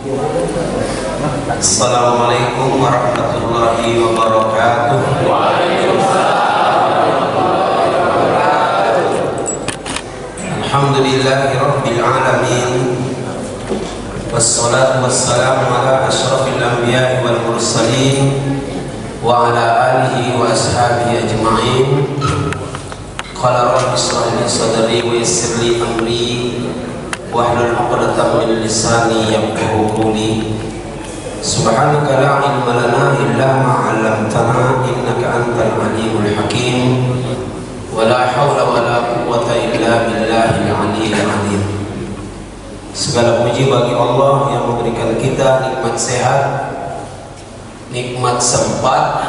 Assalamualaikum warahmatullahi wabarakatuh. Alhamdulillahi rabbil alamin. Wassalatu wassalamu ala asyrafil anbiya'i wal mursalin wa ala alihi wa ashabihi ajma'in. Qala rabbi shrah li sadri wa yassir li amri wahlul 'uqdatam min lisani yafqahu qawli. Subhanaka la ilma lana illa ma 'allamtana innaka antal alimul hakim. Wa la haula wa la quwwata illa billahil aliyyil azim. Segala puji bagi Allah yang memberikan kita nikmat sehat, nikmat sempat.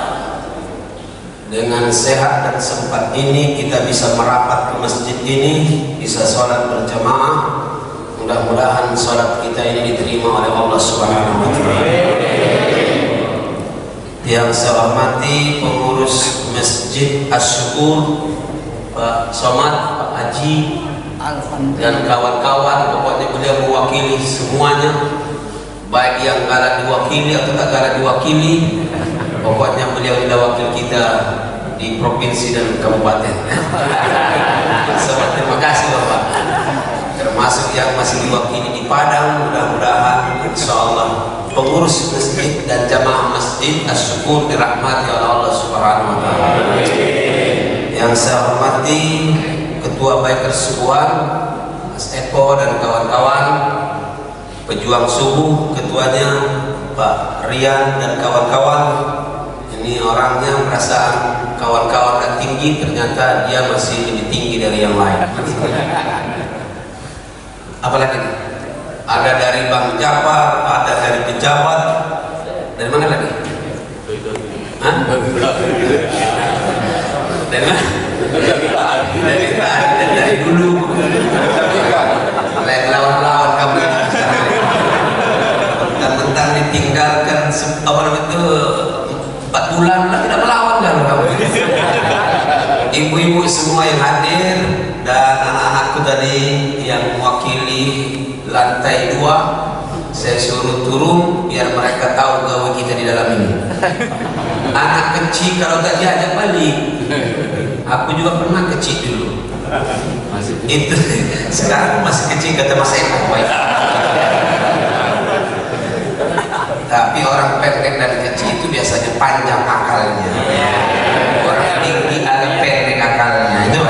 Dengan sehat dan sempat ini kita bisa merapat ke masjid ini, bisa sholat berjamaah. Mudah-mudahan sholat kita ini diterima oleh Allah Subhanahu wa Ta'ala. Yang saya hormati pengurus Masjid Asy-Syukur, Pak Somad, Pak Haji, dan kawan-kawan. Pokoknya beliau mewakili semuanya, baik yang galak diwakili atau tak galak diwakili. Pokoknya beliau adalah wakil kita di provinsi dan kabupaten. Terima kasih Bapak. Termasuk yang masih diwakili di Padang, mudah-mudahan insyaallah pengurus masjid dan jamaah Masjid Asy-Syukur dirahmati oleh Allah Subhanahu wa Ta'ala. Yang saya hormati Ketua Bikers Subuhan, Mas Eko dan kawan-kawan, pejuang subuh, ketuanya Pak Rian dan kawan-kawan. Ini orangnya perasaan kawan-kawan yang tinggi, ternyata dia masih lebih tinggi dari yang lain. Apalagi ada dari Bang Japar, ada dari pejabat, dari mana lagi? Hah? Dari mana? Dari dulu. Lawan-lawan kamu. Tentang ditinggalkan apa itu 4 bulan lah tidak melawan kan kamu. Ibu-ibu semua yang hadir dan anak-anakku tadi yang mewakili lantai 2, saya suruh turun biar mereka tahu gawe kita di dalam ini. Anak kecil kalau tak diajak balik. Aku juga pernah kecil dulu. Itu sekarang masih kecil kata Mas Eko. Tapi orang pendek dan kecil itu biasanya panjang akalnya. Orang tinggi agak pendek akalnya. Itu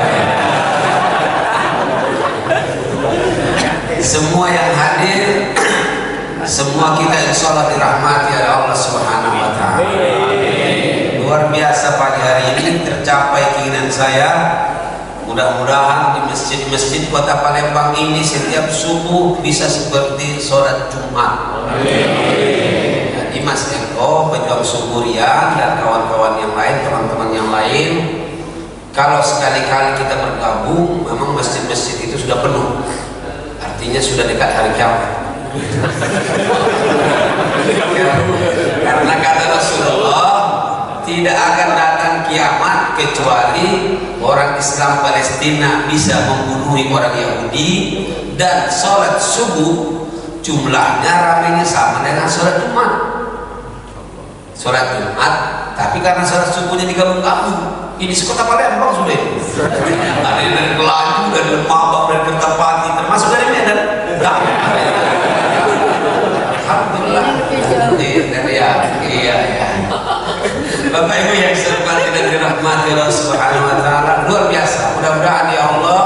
semua yang hadir, semua kita insyaallah dirahmati oleh Allah Subhanahu wa Ta'ala. Luar biasa pagi hari ini tercapai keinginan saya. Mudah-mudahan di masjid-masjid Kota Palembang ini setiap subuh bisa seperti sholat Jumat. Jadi Mas Eko, pejuang Suburian dan kawan-kawan yang lain, teman-teman yang lain, kalau sekali-kali kita bergabung, memang masjid-masjid itu sudah penuh. Artinya sudah dekat hari kiamat. Karena kata Rasulullah, tidak akan datang kiamat kecuali orang Islam Palestina bisa membunuhi orang Yahudi dan sholat subuh jumlahnya ramainya sama dengan sholat Jumat. Sholat Jumat, tapi karena sholat subuhnya digabung-gabung, ini sekota Palembang sudah. Ada dari Kelaju, dari Lemabang, dari Kertapati, termasuk dari Medan. Alhamdulillah. Iya. Bapak Ibu yang serta dan dirahmati Allah Subhanahu wa Ta'ala, luar biasa. Mudah-mudahan ya Allah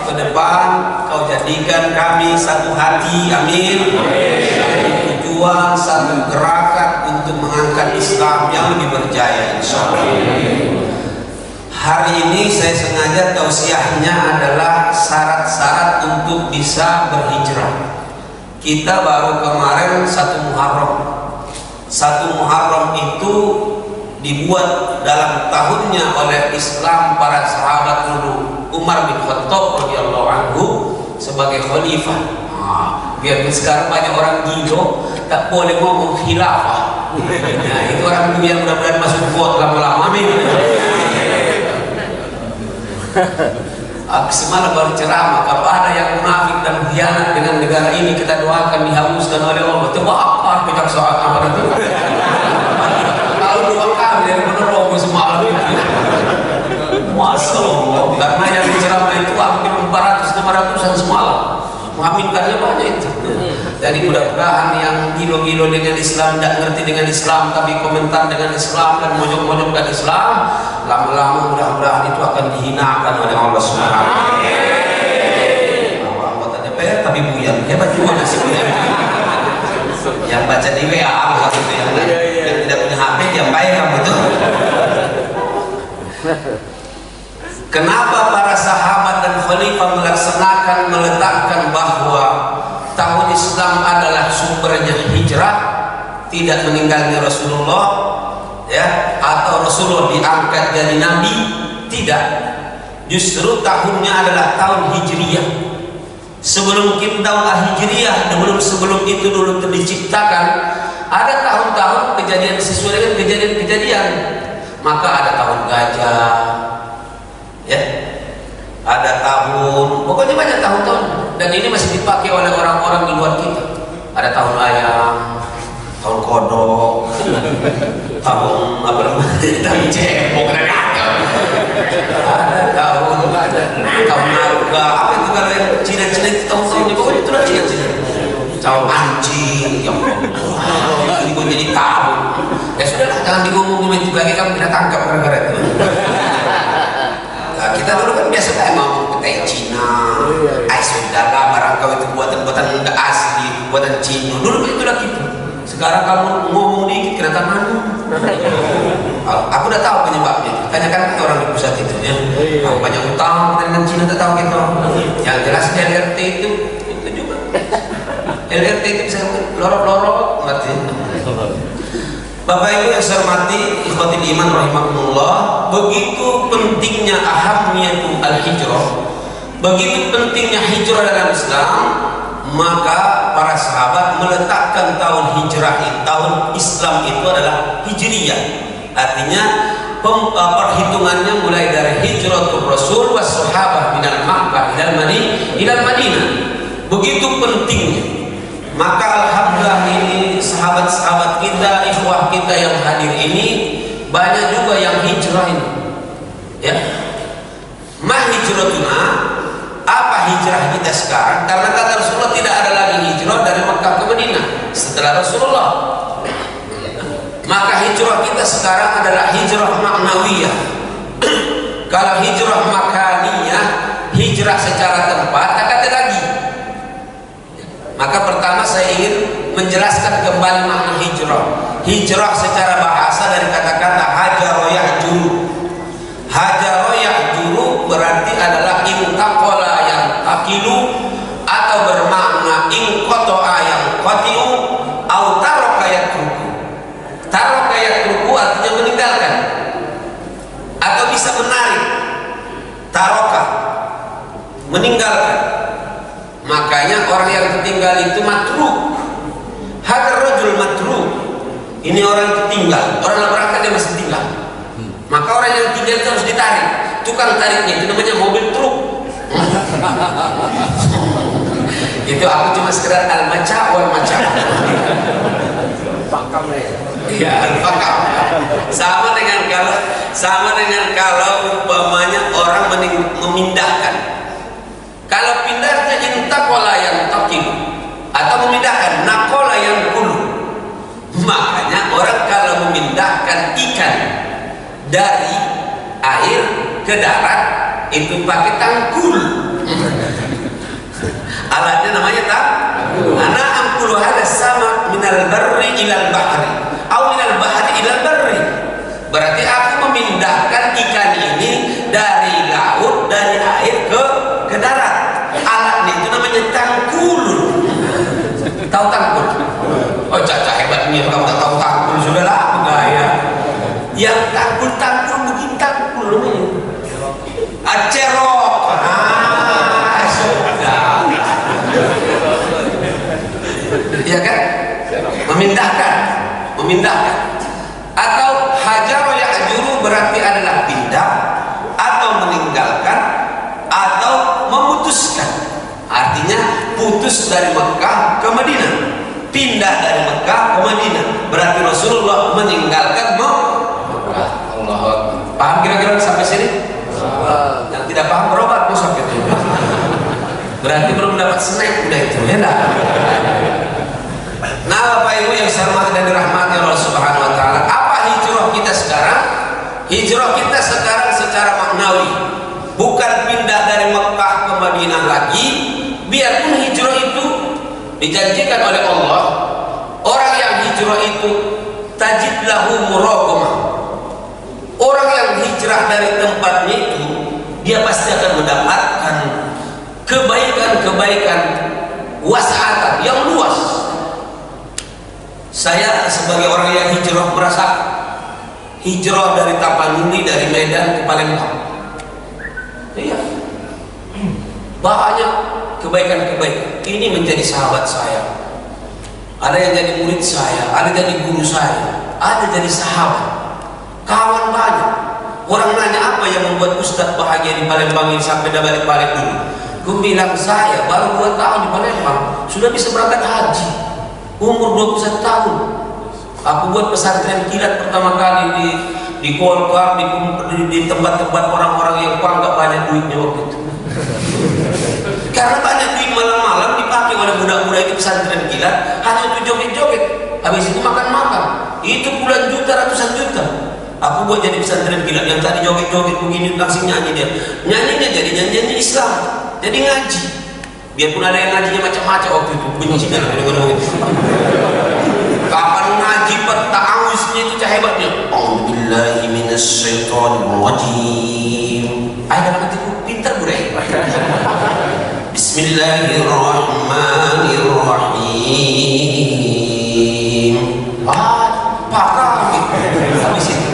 ke depan Kau jadikan kami satu hati, amin. Satu tujuan, satu gerakan untuk mengangkat Islam yang lebih berjaya insyaallah. Hari ini saya sengaja tausiahnya adalah syarat-syarat untuk bisa berhijrah. Kita baru kemarin 1 Muharram. 1 Muharram itu dibuat dalam tahunnya oleh Islam para sahabat dulu. Umar bin Khattab radhiyallahu anhu sebagai khalifah. Biar sekarang banyak orang gilo tak boleh ngomong khilafah. Nah, itu orang biar mudah-mudahan masuk kuat lama-lama. Amin. Semalam baru ceramah, kalau ada yang munafik dan khianat dengan negara ini, kita doakan dihapuskan oleh Allah. Coba apa kita soal apa itu? Kalau doa kami dari menerobos semalam itu, Masya Allah. Karena yang diceramah itu hampir 400-500an semalam. Mengaminkannya banyak itu. Jadi mudah-mudahan yang gilo-gilo dengan Islam, tidak ngerti dengan Islam, tapi komentar dengan Islam dan mojok-mojokkan Islam, lama-lama mudah-mudahan itu akan dihinakan oleh Allah Subhanahu wa Ta'ala. Anggota DPR tapi buyan, hebat juga nasi buyan. Yang baca di WA, yang tidak punya HP, yang baik kamu itu. Kenapa para sahabat dan khalifah meletakkan bahwa tahun Islam adalah sumbernya hijrah, tidak meninggalnya Rasulullah, ya, atau Rasulullah diangkat jadi nabi? Tidak. Justru tahunnya adalah tahun Hijriyah. Sebelum kita tahun Hijriyah, sebelum itu dulu diciptakan, ada tahun-tahun kejadian sesuai dengan kejadian-kejadian. Maka ada tahun gajah, ya, ada tahun, pokoknya banyak tahun-tahun, dan ini masih dipakai oleh orang-orang di luar kita. Ada tahun ayam, tahun kodok, tahun apa namanya, tahun cebok, ada tahun naga, apa itu kalau yang Cina-Cina itu tahun-tahun ini, pokoknya itulah Cina-Cina. Tahun anjing, yang ini gue jadi tahu. Ya sudah, jangan digomongin lagi, kamu kena tangkap gara-gara itu. Kita dulu kan biasa kayak ngomong petai Cina, saudara barang kau itu buatan-buatan enggak asli, buatan Cina. Dulu itulah gitu. Sekarang kamu ngomong dikit kena tangan. Aku udah tahu penyebabnya. Tanyakan kita orang di pusat itu ya. Banyak utang dengan Cina, tak tahu kita. Yang jelas LRT itu juga. LRT itu bisa lorok-lorok, ngerti? Bapak Ibu yang saya hormati, ikhwatil iman rahimakumullah, begitu pentingnya ahamiyatu al-hijrah, begitu pentingnya hijrah dalam Islam, maka para sahabat meletakkan tahun hijrah, tahun Islam itu adalah Hijriyah. Artinya perhitungannya mulai dari hijratul Rasul was sahabah minal Makkah ilal Madinah. Begitu pentingnya. Maka alhamdulillah ini sahabat-sahabat kita, ikhwah kita yang hadir ini banyak juga yang hijrah ini. Ya. Ma hijratuna, apa hijrah kita sekarang? Karena kata Rasulullah tidak ada lagi hijrah dari Makkah ke Madinah setelah Rasulullah. Maka hijrah kita sekarang adalah hijrah maknawiyah. Kalau hijrah makaniyah, hijrah secara tempat, tak ada lagi. Maka pertama saya ingin menjelaskan kembali makna hijrah. Hijrah secara bahasa dari kata-kata hajaro yahjuru. Hajaro yahjuru berarti adalah intaqala yang takilu, atau bermakna inqata'a yang qatiu, au taraka yatruku. Taraka yatruku artinya meninggalkan, atau bisa menarik. Taraka meninggalkan. Makanya orang yang tertinggal itu matruk. Hadar rajul matruk. Ini orang tertinggal, orang berangkat dia masih tinggal. Maka orang yang tinggal itu harus ditarik. Tukang tariknya itu namanya mobil truk. Itu aku cuma sekedar al-maca wal maca. Iya, al-fakam. Sama dengan kalau umpamanya orang memindahkan. Kalau pindahnya intakola yang takil, atau memindahkan nakola yang kulu. Makanya orang kalau memindahkan ikan dari air ke darat itu pakai tangkul. Alatnya namanya tangkul. Ana angkulu hada sama minal barri ilal bahri, atau minal bahri ilal barri. Berarti aku memindahkan ikan ini dari laut, dari air ke darat. Alatnya itu namanya tangkul. Tahu tangkul? Oh, caca hebatnya kamu tak tahu tangkul, sudahlah gaya. Yang tangkul begini tangkul namanya. Acerok. Sudah. Ya kan? Memindahkan. Atau hajar ya'juru berarti adalah pindah, atau meninggalkan, atau putuskan, artinya putus dari Mekah ke Madinah, pindah dari Mekah ke Madinah. Berarti Rasulullah meninggalkan Mekah. Allah Akbar. Paham kira-kira sampai sini? Yang tidak paham berobat besok gitu. Berarti belum dapat snack udah itu ya lah. Nah Bapak Ibu yang saya hormati dan dirahmati Allah Subhanahu wa taala, apa hijrah kita sekarang? Hijrah kita sekarang secara maknawi, bukan pindah dari Mekah ke Madinah lagi. Biarpun hijrah itu dijanjikan oleh Allah, orang yang hijrah itu tajid lahu muraqamah. Orang yang hijrah dari tempatnya itu, dia pasti akan mendapatkan kebaikan-kebaikan wasa'atan yang luas. Saya sebagai orang yang hijrah merasa hijrah dari Tapanuli, dari Medan ke Palembang. Iya. Banyak kebaikan-kebaikan. Ini menjadi sahabat saya. Ada yang jadi murid saya, ada jadi guru saya, ada jadi sahabat. Kawan banyak. Orang nanya apa yang membuat Ustadz bahagia di Palembang ini sampai dah balik-balik dulu. Gue bilang saya baru 2 tahun di Palembang sudah bisa berangkat haji. Umur 21 tahun. Aku buat pesantren kilat pertama kali di Golkar, di tempat-tempat orang-orang yang nggak banyak duitnya waktu itu. Karena banyak duit malam-malam dipakai oleh budak-budak itu pesantren kilat, hanya untuk joget-joget. Habis itu makan-makan. Itu puluhan juta, ratusan juta. Aku buat jadi pesantren kilat yang tadi joget-joget begini langsung nyanyi dia. Nyanyinya jadi nyanyian Islam, jadi ngaji. Biarpun ada yang ngajinya macam-macam waktu itu, benci kan dengan itu. Kapan ngaji ta'awuznya itu hebatnya. A'udzubillahi minasyaitonir rajim. Dalam hatiku pintar budaya. Bismillahirrahmanirrahim. Parah gitu. Habis itu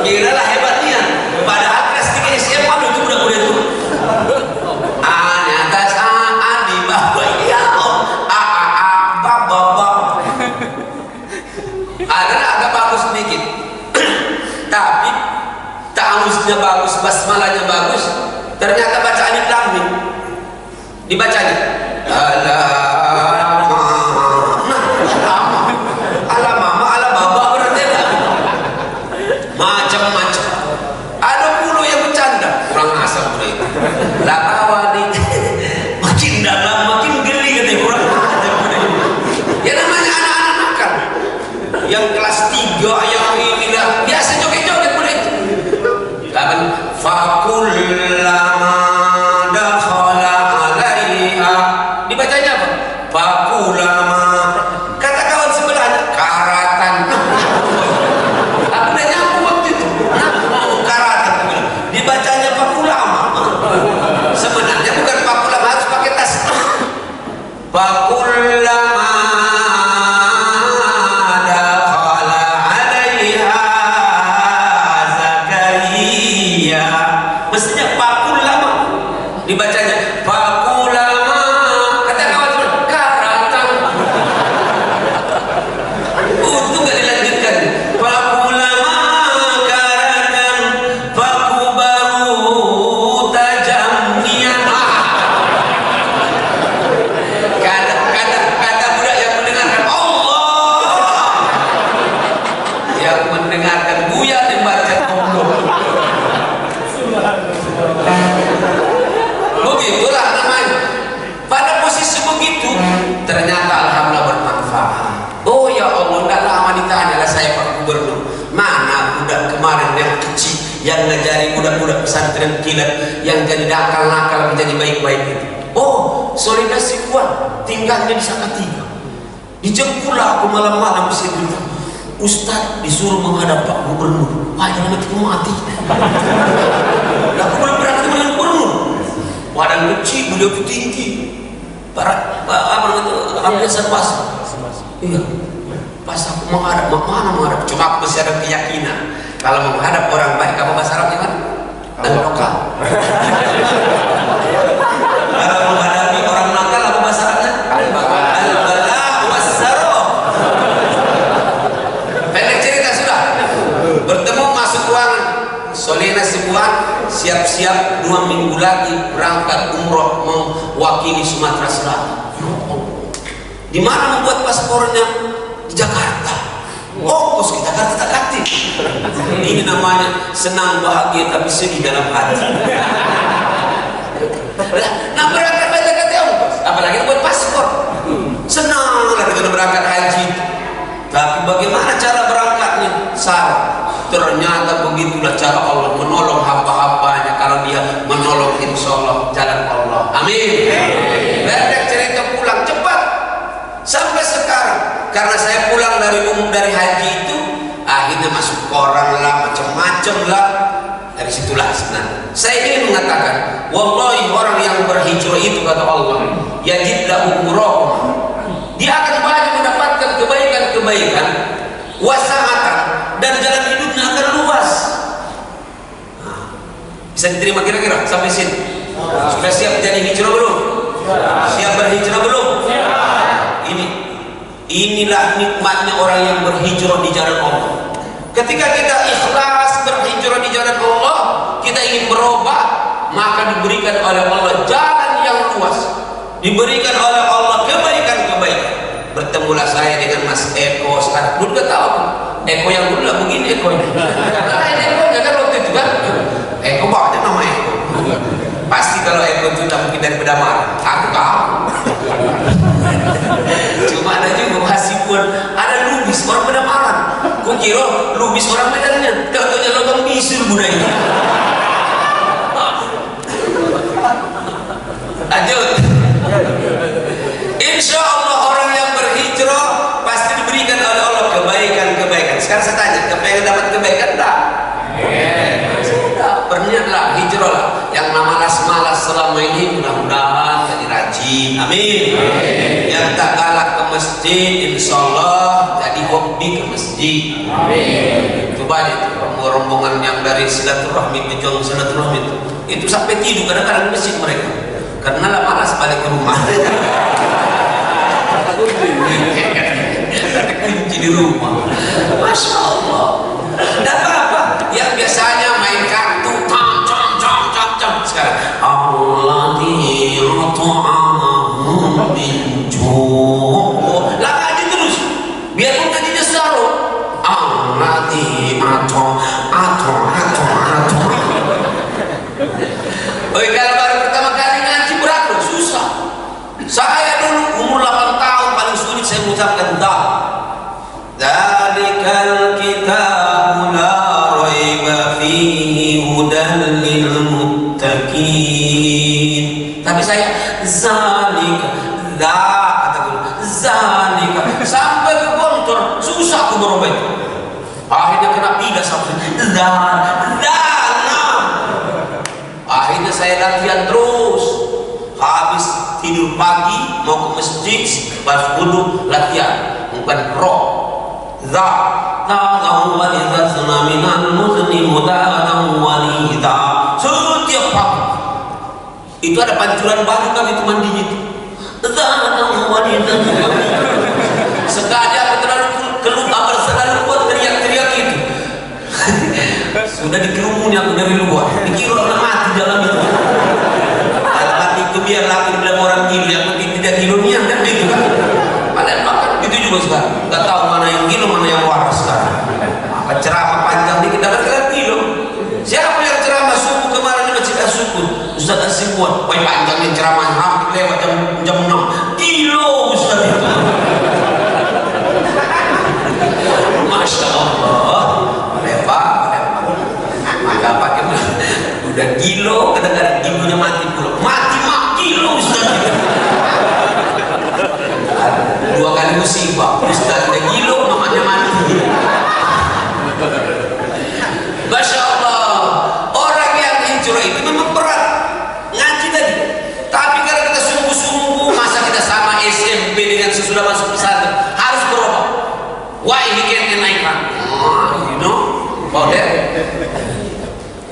kira lah hebatnya. Padahal kelas 3 SMA itu udah itu. A atas A di bawah ya bab. Agak bagus sedikit. Tapi ta'awuznya bagus, basmalahnya bagus. Ternyata baca alif lam mim. Dibacanya macam-macam. Ada puluh yang bercanda, kurang asal pula itu. Lakawadi makin dalam makin geli katanya, kurang ajar pula itu. Ya namanya anak-anak nakal. Yang kelas 3 yang ini dah biasa joget-joget pula itu. Kapan fakullama dakhala alaiha, dibacanya apa? Fakulama. Kata kawan sebelahnya karatan. Aku udah nyambung waktu itu. Karatan. Dibacanya fakulama. Sebenarnya bukan fakulama, harus pakai tas. Fakulama dakhala alaiha Zakaria. Mestinya fakulama. Dibacanya fakulama. Kata kawan sebelahnya karatan. Untung gak dilanjutkan. Fakulama karatan fakubaru tajamnian. Kata budak yang mendengarkan Allah, yang mendengarkan Buya membaca Allah. Begitulah namanya. Pada posisi begitu, ternyata alhamdulillah bermanfaat. Oh ya Allah, tidak lama ditanya lah saya Pak Gubernur, mana budak kemarin yang kecil yang ngajari budak-budak pesantren kilat yang jadi nakal-nakal menjadi baik-baik itu. Oh, solidasi kuat, tinggalnya di Salatiga. Dijemputlah aku malam-malam saya bilang, Ustaz disuruh menghadap Pak Gubernur. Wah, dalam hatiku mati. Aku belum pernah ketemu dengan gubernur. Badan kecil, beliau itu tinggi. Apa serba. Iya. Pas aku menghadap, menghadap. Cuma aku masih ada keyakinan kalau menghadap orang baik, apa bahasa Arabnya kan? Al-Lokal. Kalau menghadapi orang nakal, apa bahasa Arabnya? Al-Bala was-Saro. Pendek cerita sudah. mewakili Sumatera Selatan. Di mana membuat paspornya? Di Jakarta. Oh, kos kita kata-kata. Ini namanya senang bahagia tapi sedih dalam hati. Nah, berangkat kata-kata apalagi buat paspor. Senang lah kita berangkat haji. Tapi bagaimana cara berangkatnya? Salah. Ternyata begitulah cara Allah menolong hamba-hambanya. Kalau dia menolong, insya Allah jalan Allah. Amin. Berdek cerita pulang cepat sampai sekarang. Karena saya pulang dari haji itu, akhirnya masuk koran lah, macam-macam lah. Dari situlah sebenarnya saya ingin mengatakan, wallahi orang yang berhijrah itu kata Allah, yajid lahu muraqamah, dia akan banyak mendapatkan kebaikan-kebaikan, wasamatan, dan jalan hidupnya akan luas. Bisa diterima kira-kira sampai sini? Sudah siap jadi hijrah belum? Siap berhijrah belum? Inilah nikmatnya orang yang berhijrah di jalan Allah. Ketika kita ikhlas berhijrah di jalan Allah, kita ingin berubah, maka diberikan oleh Allah jalan yang luas, diberikan oleh Allah kebaikan-kebaikan. Bertemulah saya dengan Mas Eko sekarang. Dulu gak tahu Eko yang dulu lah begini Ekonya. Lain Ekonya kan waktu itu kan. Eko bawa aja nama Eko. Pasti kalau Eko itu tidak mungkin dari Bedamar. Aku tahu. Cuma ada juga Hasibuan, ada Lubis orang Bedamaran. Kau kira Lubis orang Medannya? Kalau kau logam bisul budaya. Lanjut. Insya Allah orang yang berhijrah pasti diberikan oleh Allah kebaikan-kebaikan. Sekarang saya tanya, kepengen dapat kebaikan tak? Sudah, berniatlah, hijrahlah. Yang malas-malas selama ini mudah-mudahan jadi rajin. Amin. Yang tak galak ke masjid, insya Allah jadi hobi ke masjid. Amin. Coba itu rombongan yang dari silaturahmi, pejuang silaturahmi itu sampai tidur kadang-kadang di masjid mereka. Karena lah malas balik ke rumah. Kunci di rumah. Masya Allah. Tidak apa-apa. Yang biasanya main kartu, cam. Sekarang Alladzi at'amahum min ju'. Lah aja terus. Biarpun tadinya saru. Alladzi Oi, kalau baru pertama kali ngaji berat loh, susah. Saya dulu umur 8 tahun paling sulit saya mengucapkan dah. Dzalikal kitabu la raiba fihi hudan lil muttaqin. Tapi saya zalika kata guru, zalika sampai ke Gontor susah aku merubah itu. Akhirnya kena pida sampai akhirnya saya latihan terus. Habis tidur pagi mau ke masjid, pas wudu latihan bukan roh. Setiap pagi itu ada pancuran baru kami itu mandinya itu. Sekali aku terlalu keluar selalu buat teriak-teriak itu. Sudah dikerumuni aku dari luar. Dikira orang mati dalam itu. Dalam hati itu biar laki bilang orang gila, yang penting tidak gilonian kan begitu kan. Padahal makan itu juga sekarang. Gak tahu mana yang gilo, mana yang waras sekarang. Maka ceramah panjang dikit dapat kalian gilo. Siapa yang ceramah subuh kemarin di Masjid As-Sukun? Ustaz As-Sikuan. Wah panjangnya ceramah hampir lewat jam 6. Gilo Ustaz itu. Masya Allah. Maka pakai udah gilo, kadang-kadang gilonya mati pula. Mati gilo Ustaz. 2 kali musibah. Ustaz udah gilo, mamanya mati. Masya Allah. Orang yang hijrah itu memang berat ngaji tadi. Tapi kalau kita sungguh-sungguh, masa kita sama SMP dengan sesudah masuk pesantren harus berubah. Why he can't naikkan? You know about that?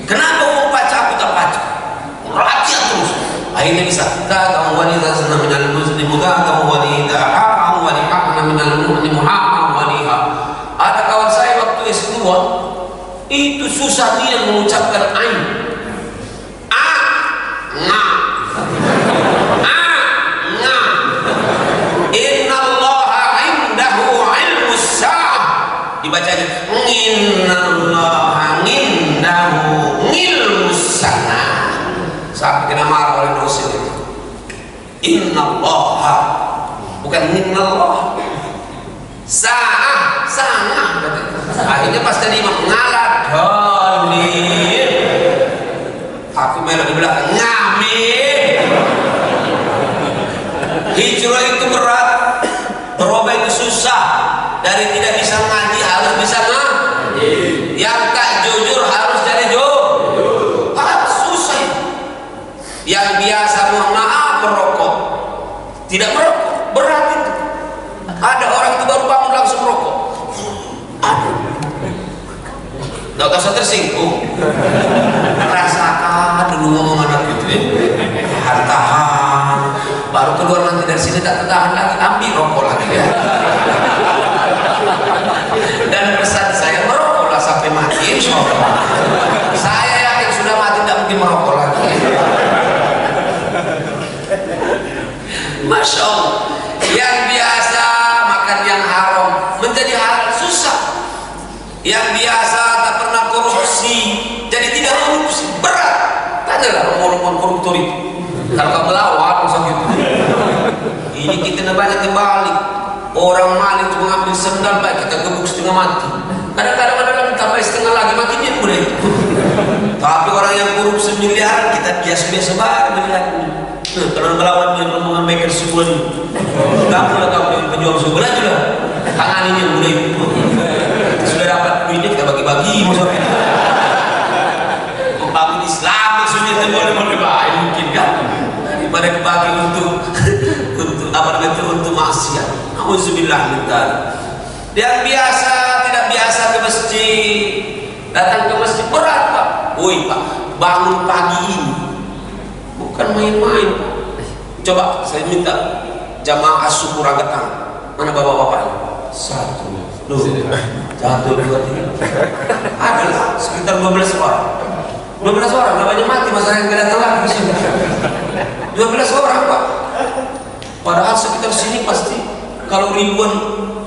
Kenapa mau baca aku tak baca? Latihan terus. Akhirnya bisa. Kamu wanita senang minal muslim, kamu wanita haram walihakna minal mu'min haram waliha. Ada kawan saya waktu S2 itu susah dia mengucapkan ain. dibacanya innallaha indahu ilmus sa'a sampai kena marah oleh dosen itu. Innallaha bukan innallah. Sa'a akhirnya pas tadi imam ngalah dolin aku melok di belakang ngamin. Hijrah itu berat, berubah itu susah. Dari tidak bisa ngaji harus bisa ngaji, yang tak jujur harus jadi jujur. Susah. Yang biasa mohon maaf merokok tidak merokok, berat itu. Ada orang itu baru bangun langsung merokok. Nggak usah tersinggung. Rasakan dulu ngomong anak gitu ya. Tahan, baru keluar nanti dari sini tak tahan lagi, ambil rokok lagi ya. Dan pesan saya merokoklah sampai mati, insyaallah. Saya yakin sudah mati tidak mungkin merokok lagi. Masya Allah. Yang biasa makan yang haram menjadi halal susah. Yang biasa tak pernah korupsi jadi tidak korupsi, berat. Tanyalah orang-orang koruptor itu. Kalau kamu lawan usah gitu. Ini kita banyak terbalik. Orang maling itu mengambil sendal baik kita gebuk setengah mati. Kadang-kadang ada lagi tambah setengah lagi mati dia boleh. Tapi orang yang korupsi miliaran kita biasa-biasa banget miliaran. Kalau melawan dia mengambil sebuah kamu lah kamu yang pejuang sebuah juga tangan ini yang boleh sudah dapat duitnya kita bagi-bagi maksudnya membangun Islam maksudnya itu boleh baik mungkin kan daripada dibagi untuk apa namanya untuk maksiat. Auzubillah min dzalik. Yang biasa tidak biasa ke masjid, datang ke masjid berat Pak. Woi Pak, bangun pagi ini bukan main-main. Coba saya minta jamaah syukur angkat tangan. Mana bapak-bapak ini? 1, 2, 1, 2, 3. Ada sekitar 12 orang. 12 orang, namanya mati masalah yang datang lagi di sini. 12 orang Pak. Padahal sekitar sini pasti kalau ribuan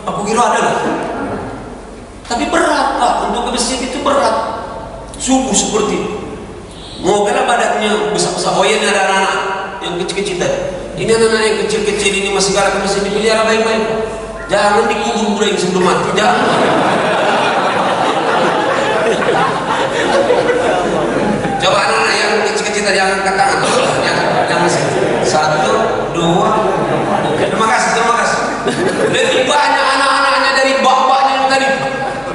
aku kira ada lah. Tapi berat Pak, untuk ke masjid itu berat. Subuh seperti itu. Mau kena badannya besar-besar. Oh iya, ini ada anak-anak yang kecil-kecil tadi. Ini anak-anak yang kecil-kecil ini masih galak ke masjid, dipelihara baik-baik. Jangan dikubur yang sebelum mati, jangan. Coba anak-anak yang kecil-kecil tadi yang angkat tangan, yang masih 1, 2. Terima kasih. Lebih banyak anak-anaknya dari bapaknya yang tadi.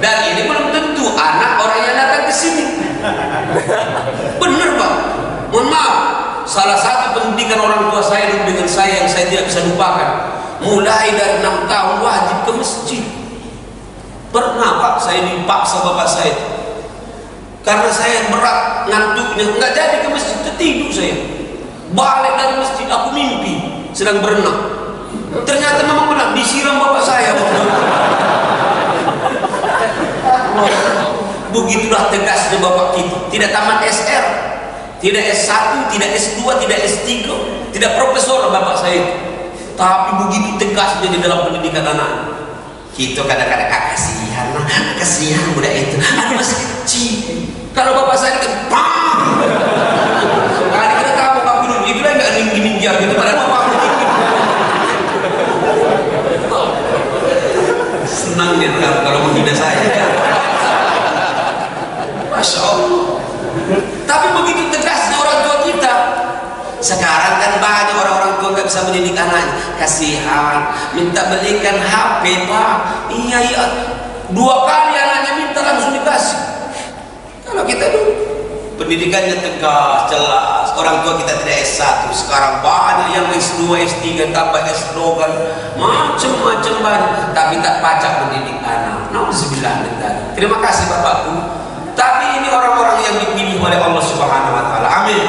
Dan ini belum tentu anak orang yang datang ke sini. Benar Pak. Mohon maaf. Salah satu pendidikan orang tua saya dulu dengan saya yang saya tidak bisa lupakan. Mulai dari 6 tahun wajib ke masjid. Pernah Pak saya dipaksa bapak saya itu. Karena saya berat ngantuknya, nggak jadi ke masjid, tertidur saya. Balik dari masjid aku mimpi sedang berenang. Ternyata memang benar disiram bapak saya. Begitulah tegasnya bapak kita. Tidak tamat SR, tidak S1, tidak S2, tidak S3, tidak profesor bapak saya. Tapi begitu tegasnya di dalam pendidikan anak. Kita kadang-kadang kasihan budak itu. Anak masih kecil. Kalau bapak saya kan pam. Kali-kali kamu dulu itulah enggak ninja gitu padahal bapak senang dia kalau menghina saya. Masya Allah. Tapi begitu tegasnya orang tua kita. Sekarang kan banyak orang-orang tua nggak bisa mendidik anaknya. Kasihan, minta belikan HP Pak. Iya. 2 kali anaknya minta langsung dikasih. Kalau kita dulu pendidikannya tegas, jelas. Orang tua kita tidak S1. Sekarang banyak yang S2, S3, tambah S2 kan. Macam-macam banyak. Tapi tak pacak mendidik anak. Nauzubillah min dzalik. Terima kasih Bapakku. Tapi ini orang-orang yang dipilih oleh Allah Subhanahu wa taala. Amin.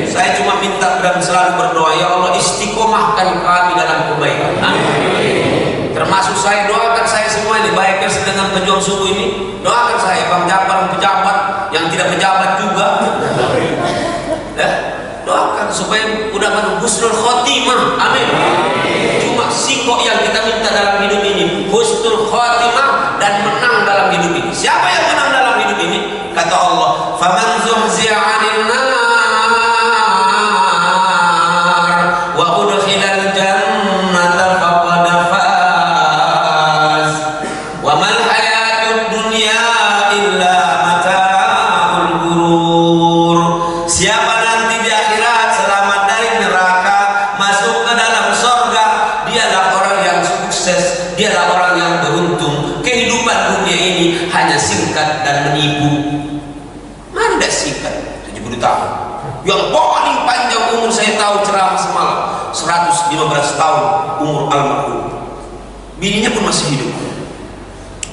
Saya cuma minta dan selalu berdoa, ya Allah istiqomahkan kami dalam kebaikan. Amin. Termasuk saya doakan saya semua ini, baik dengan pejuang subuh ini, doakan saya Bang Jafar pejabat yang tidak pejabat juga. Doakan supaya mudah-mudahan husnul khotimah. Amin. Cuma sikok yang kita minta dalam hidup ini, husnul khotimah dan yang beruntung. Kehidupan dunia ini hanya singkat dan menipu. Mana tidak singkat? 70 tahun. Yang paling panjang umur saya tahu ceramah semalam 115 tahun umur almarhum. Bininya pun masih hidup.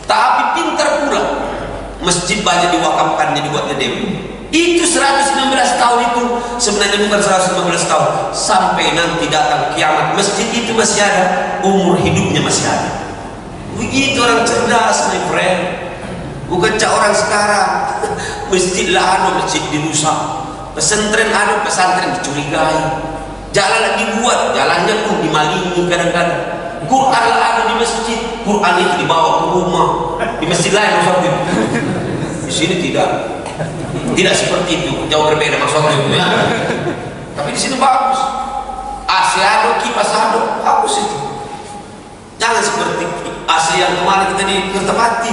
Tapi pintar pula. Masjid banyak diwakafkannya, dibuatnya dewi. Itu 119 tahun itu sebenarnya bukan 119 tahun. Sampai nanti datang kiamat, masjid itu masih ada, umur hidupnya masih ada. Begitu orang cerdas, my friend. Bukan cak orang sekarang. Masjid lah ada, masjid dirusak. Pesantren ada, pesantren dicurigai. Jalan lagi dibuat, jalannya pun dimalingi kadang-kadang. Quran lah ada di masjid, Quran itu dibawa ke rumah. Di masjid lain maksudnya. Di sini tidak seperti itu, jauh berbeda maksudnya itu ya. Tapi di sini bagus. AC ada, kipas ada, bagus itu. Jangan seperti AC yang kemarin kita di Kertapati.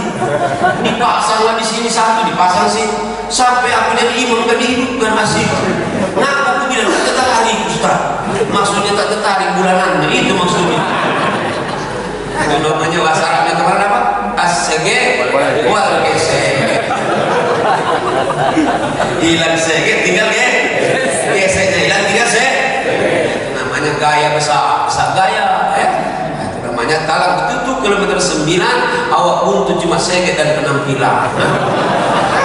Dipasanglah di sini satu, dipasang sini. Sampai aku jadi imam gak dihidupkan AC. Ngapa aku bilang tak tertarik Ustaz? Maksudnya tak tertarik bulanannya, itu maksudnya. Itu namanya bahasa Arabnya kemarin apa? As-sege wal gesek. Hilang sege tinggal geseknya hilang tinggal se. Namanya gaya besar gaya ya. Itu namanya talang betul kilometer 9 awak buntu cuma sege dan penampilan.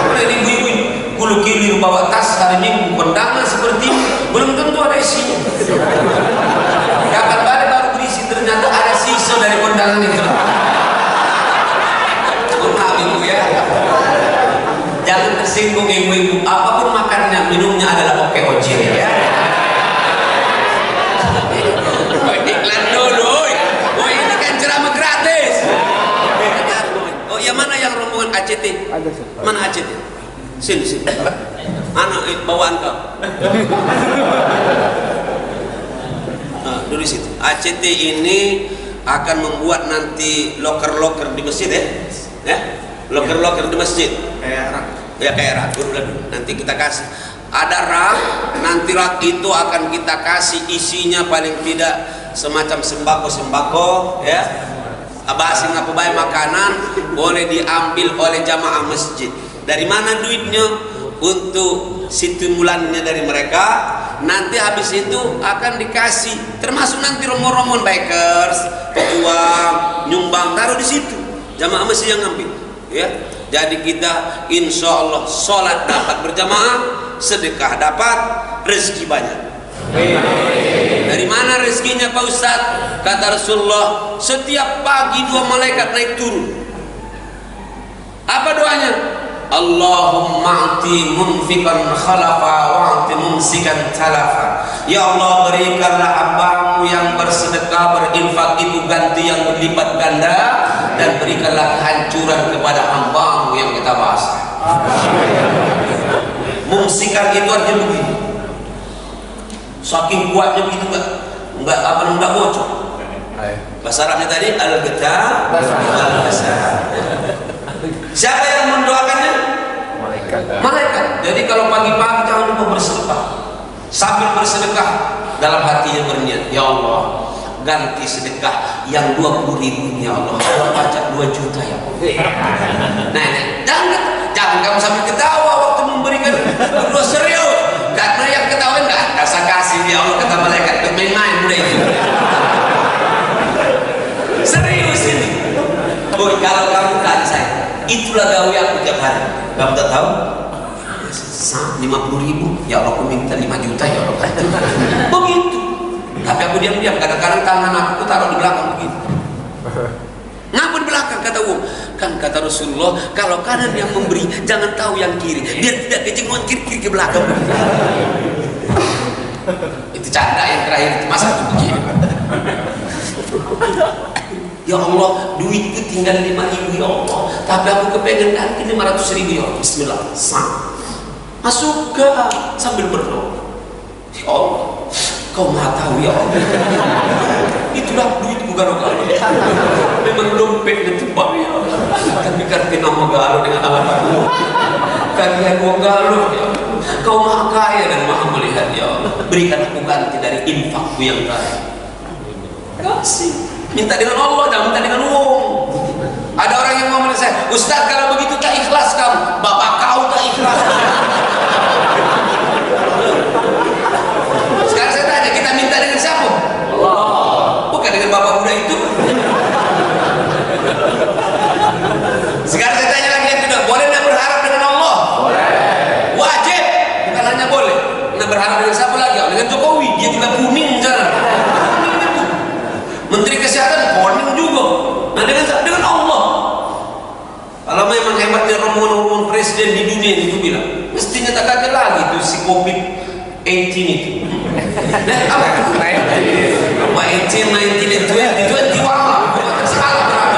Boleh dibuih kulu kili bawa tas hari Minggu kondangan seperti ini belum tentu ada isinya. Kapan balik baru berisi ternyata ada sisa dari kondangan itu. Maaf ibu ya. Jangan tersinggung ibu-ibu. Apapun makannya, minumnya adalah oke ojir ya. Iklan dulu. Oh ini kan ceramah gratis. Oh ya mana yang rombongan ACT? Mana ACT? Sini. Anak bawaan kau. Nah, dulu situ. ACT ini akan membuat nanti loker-loker di masjid ya. Loker-loker di masjid. Kayak rak dulu. Nanti kita kasih. Ada rak, nanti rak itu akan kita kasih isinya paling tidak semacam sembako ya. Abasing apa baik makanan boleh diambil oleh jamaah masjid. Dari mana duitnya? Untuk stimulannya dari mereka. Nanti habis itu akan dikasih, termasuk nanti rombongan bikers, pejuang, nyumbang, taruh di situ. Jamaah masjid yang ngambil, ya. Jadi kita insya Allah sholat dapat berjamaah, sedekah dapat, rezeki banyak. Dari mana rezekinya Pak Ustadz? Kata Rasulullah, setiap pagi 2 malaikat naik turun. Apa doanya? Allahumma a'ti munfiqan khalafa wa'ti mumsikan talafa. Ya Allah, berikanlah hambamu yang bersedekah berinfak itu ganti yang berlipat ganda, dan berikanlah kehancuran kepada hambamu yang kita bahas. Mumsikan itu artinya begini, saking kuatnya begitu enggak bocor. Bahasa Arabnya tadi al-geta al-gesa. Siapa yang mendoakannya? Malaikat. Jadi kalau pagi-pagi jangan lupa bersedekah. Sambil bersedekah dalam hatinya berniat, ya Allah, ganti sedekah yang 20.000 ini ya Allah, baca 2 juta ya Allah. Nah, jangan kamu sambil ketawa waktu memberikan, berdua serius. Karena yang ketawa enggak kasih ya Allah, kata malaikat, main-main udah itu. Serius ini. Boy, kalau kamu kasih saya, itulah gawe aku tiap hari. Kamu tak tahu? 50.000 ya Allah, aku minta 5 juta ya Allah. Begitu. Tapi aku diam-diam, kadang-kadang tangan aku taruh di belakang begitu. Ngapa di belakang? Kata kan kata Rasulullah, kalau kanan yang memberi jangan tahu yang kiri, biar tidak kecenguan kiri ke belakang. Itu canda yang terakhir, masa itu begini. Ya Allah, duitku tinggal 5.000 ya Allah, tapi aku kepengen ganti 500.000 ya Allah. Bismillah, masuk ke sambil berdoa. Ya Allah, kau maha tahu ya Allah. Itulah duitku garo-garo. Memang dompetnya tebak ya Allah, tapi karena nama garo dengan alamatmu. Kalian gua garo ya Allah. Kau maha kaya dan maha melihat ya Allah. Berikan aku ganti dari infakku yang kaya. Kasih. Minta dengan Allah, jangan minta dengan uang. Ustaz kalau begitu tak ikhlas kamu, bapak kau tak ikhlas. Sekarang saya tanya, kita minta dengan siapa? Allah. Bukan dengan bapak muda itu. Sekarang saya tanya lagi yang kedua, boleh tidak berharap dengan Allah? Boleh. Wajib, bukan hanya boleh. Nah, berharap dengan siapa lagi? Dengan Jokowi, dia juga kuning jalan. Kuning itu. Menteri Kesehatan kuning juga. Nah, dengan Allah. Kalau memang hebatnya rombongan presiden di dunia itu bilang, mestinya tak ada lagi tuh si COVID-18 itu. Nah, apa? 18, 19, 20, 21 salah berapa?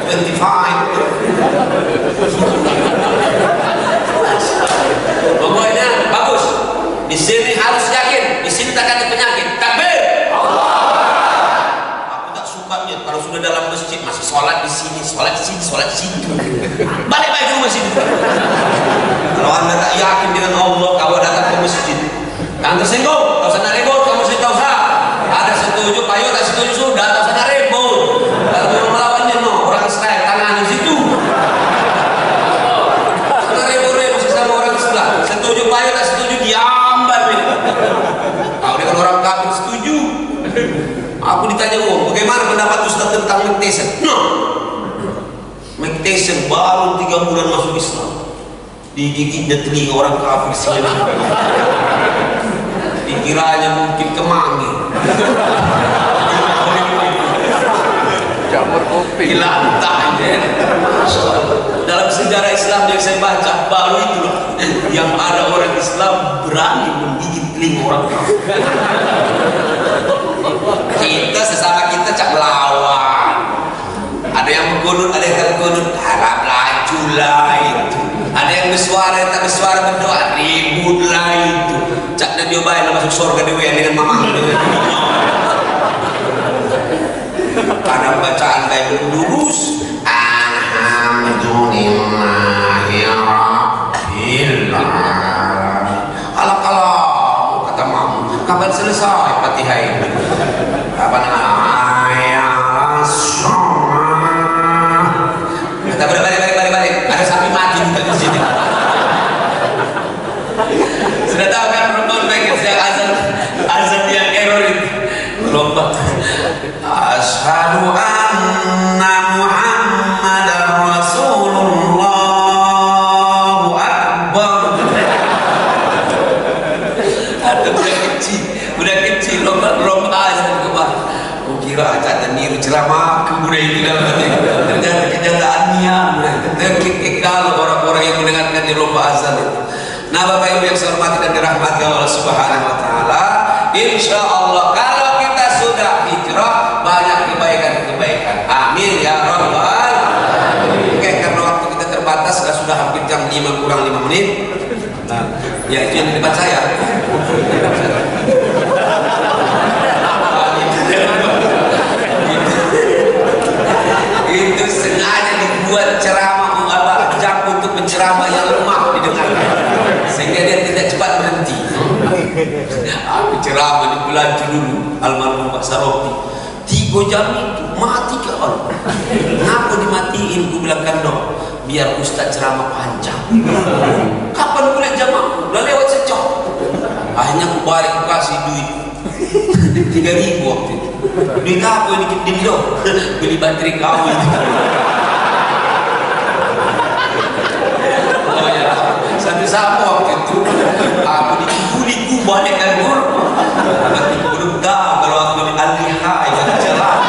25. Pokoknya bagus. Di sini harus yakin. Di sini tak ada penyakit. Takbir. Aku tak suka ya kalau sudah dalam masjid masih sholat di sini, sholat di sini, sholat di situ. Balik-balik ke rumah sini. Kalau anda tak yakin dengan Allah, kau datang ke masjid. Jangan tersinggung. Kau sana ribut, kamu sih tak usah. Ada setuju, payo tak setuju sudah. Tak sana ribut. Kalau mau melawannya no, orang style tangan di situ. Sana ribut sesama orang Islam. Setuju payo tak setuju diambil. Kau dengan orang kafir setuju. Aku ditanya, bagaimana pendapat Ustaz tentang Mike Tyson? No. Mike Tyson baru 3 bulan masuk Islam. Digigitnya telinga orang kafir sini. Dikiranya mungkin kemangi. Jamur kopi. Dilantainya. Dalam sejarah Islam yang saya baca, baru itu loh yang ada orang Islam berani menggigit telinga orang kafir. Kita sesama kita cak lawan. Ada yang berkunut, ada yang tak berkunut, harap laju lah itu. Ada yang bersuara, yang tak bersuara berdoa, ribut lah itu. Cak dan diobain masuk surga dewa dengan mama. Ada bacaan kayak lurus. Alhamdulillahirrahmanirrahim. Kalau kata mamu, kapan selesai Fatihah ini? Kapan kita balik. Ada sapi mati juga di sini. Sudah tahu kan perempuan baik yang azan yang error itu. Lompat. Asyhadu anna Muhammadar Rasulullah Akbar. Ada budak kecil lompat azan ke bawah. Kira ada niru ceramah kemudian itu ternyata kenyataannya kalau orang-orang yang mendengarkan di lomba azan itu. Nah, Bapak Ibu yang saya hormati dan dirahmati Allah Subhanahu wa taala, insya Allah kalau kita sudah hijrah banyak kebaikan. Amin ya rabbal alamin. Oke, karena waktu kita terbatas, sudah hampir jam 5 kurang 5 menit. Nah, ya itu yang di depan saya. Itu sengaja dibuat ceramah jam untuk penceramah yang lemah didengarkan sehingga dia tidak cepat berhenti. Aku ceramah di bulan dulu almarhum Pak Sarofi 3 jam itu mati kawan. Kenapa dimatiin? Ku bilang kan dok, biar Ustaz ceramah panjang. Kapan boleh jam aku? Udah lewat secok. Akhirnya aku balik kasih duit 3.000 waktu itu. Duit apa ini dikit dong? Beli baterai kau itu. Oh ya, satu sama waktu itu aku dikuli balik kan gur. Aku belum tahu kalau aku ini alihai yang jalan.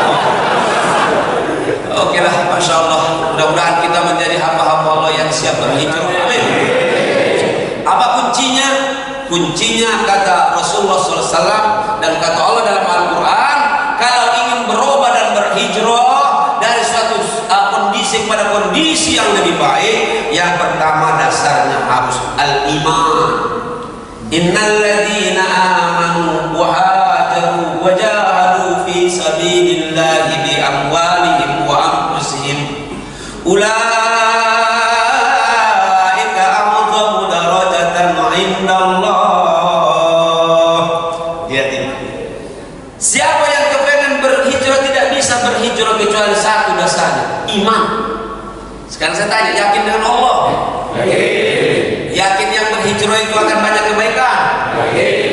Oke lah, masya Allah. Mudah-mudahan kita menjadi hamba-hamba Allah yang siap berhijrah. Amin. Apa kuncinya? Kuncinya kata Rasulullah SAW dan kata Allah dalam Al-Quran, kalau ingin berubah dan berhijrah dari suatu kondisi kepada kondisi yang lebih baik, yang pertama dasarnya harus al-iman. Innal ladzina amanu wa hajaru wa jahadu fi sabilillahi bi amwalihim wa anfusihim ulaika a'dhamu darajatan 'indallah. Siapa yang kepengen berhijrah tidak bisa berhijrah kecuali satu dasarnya, iman. Sekarang saya tanya, yakin dengan Allah? Yakin yang berhijrah itu akan banyak kebaikan?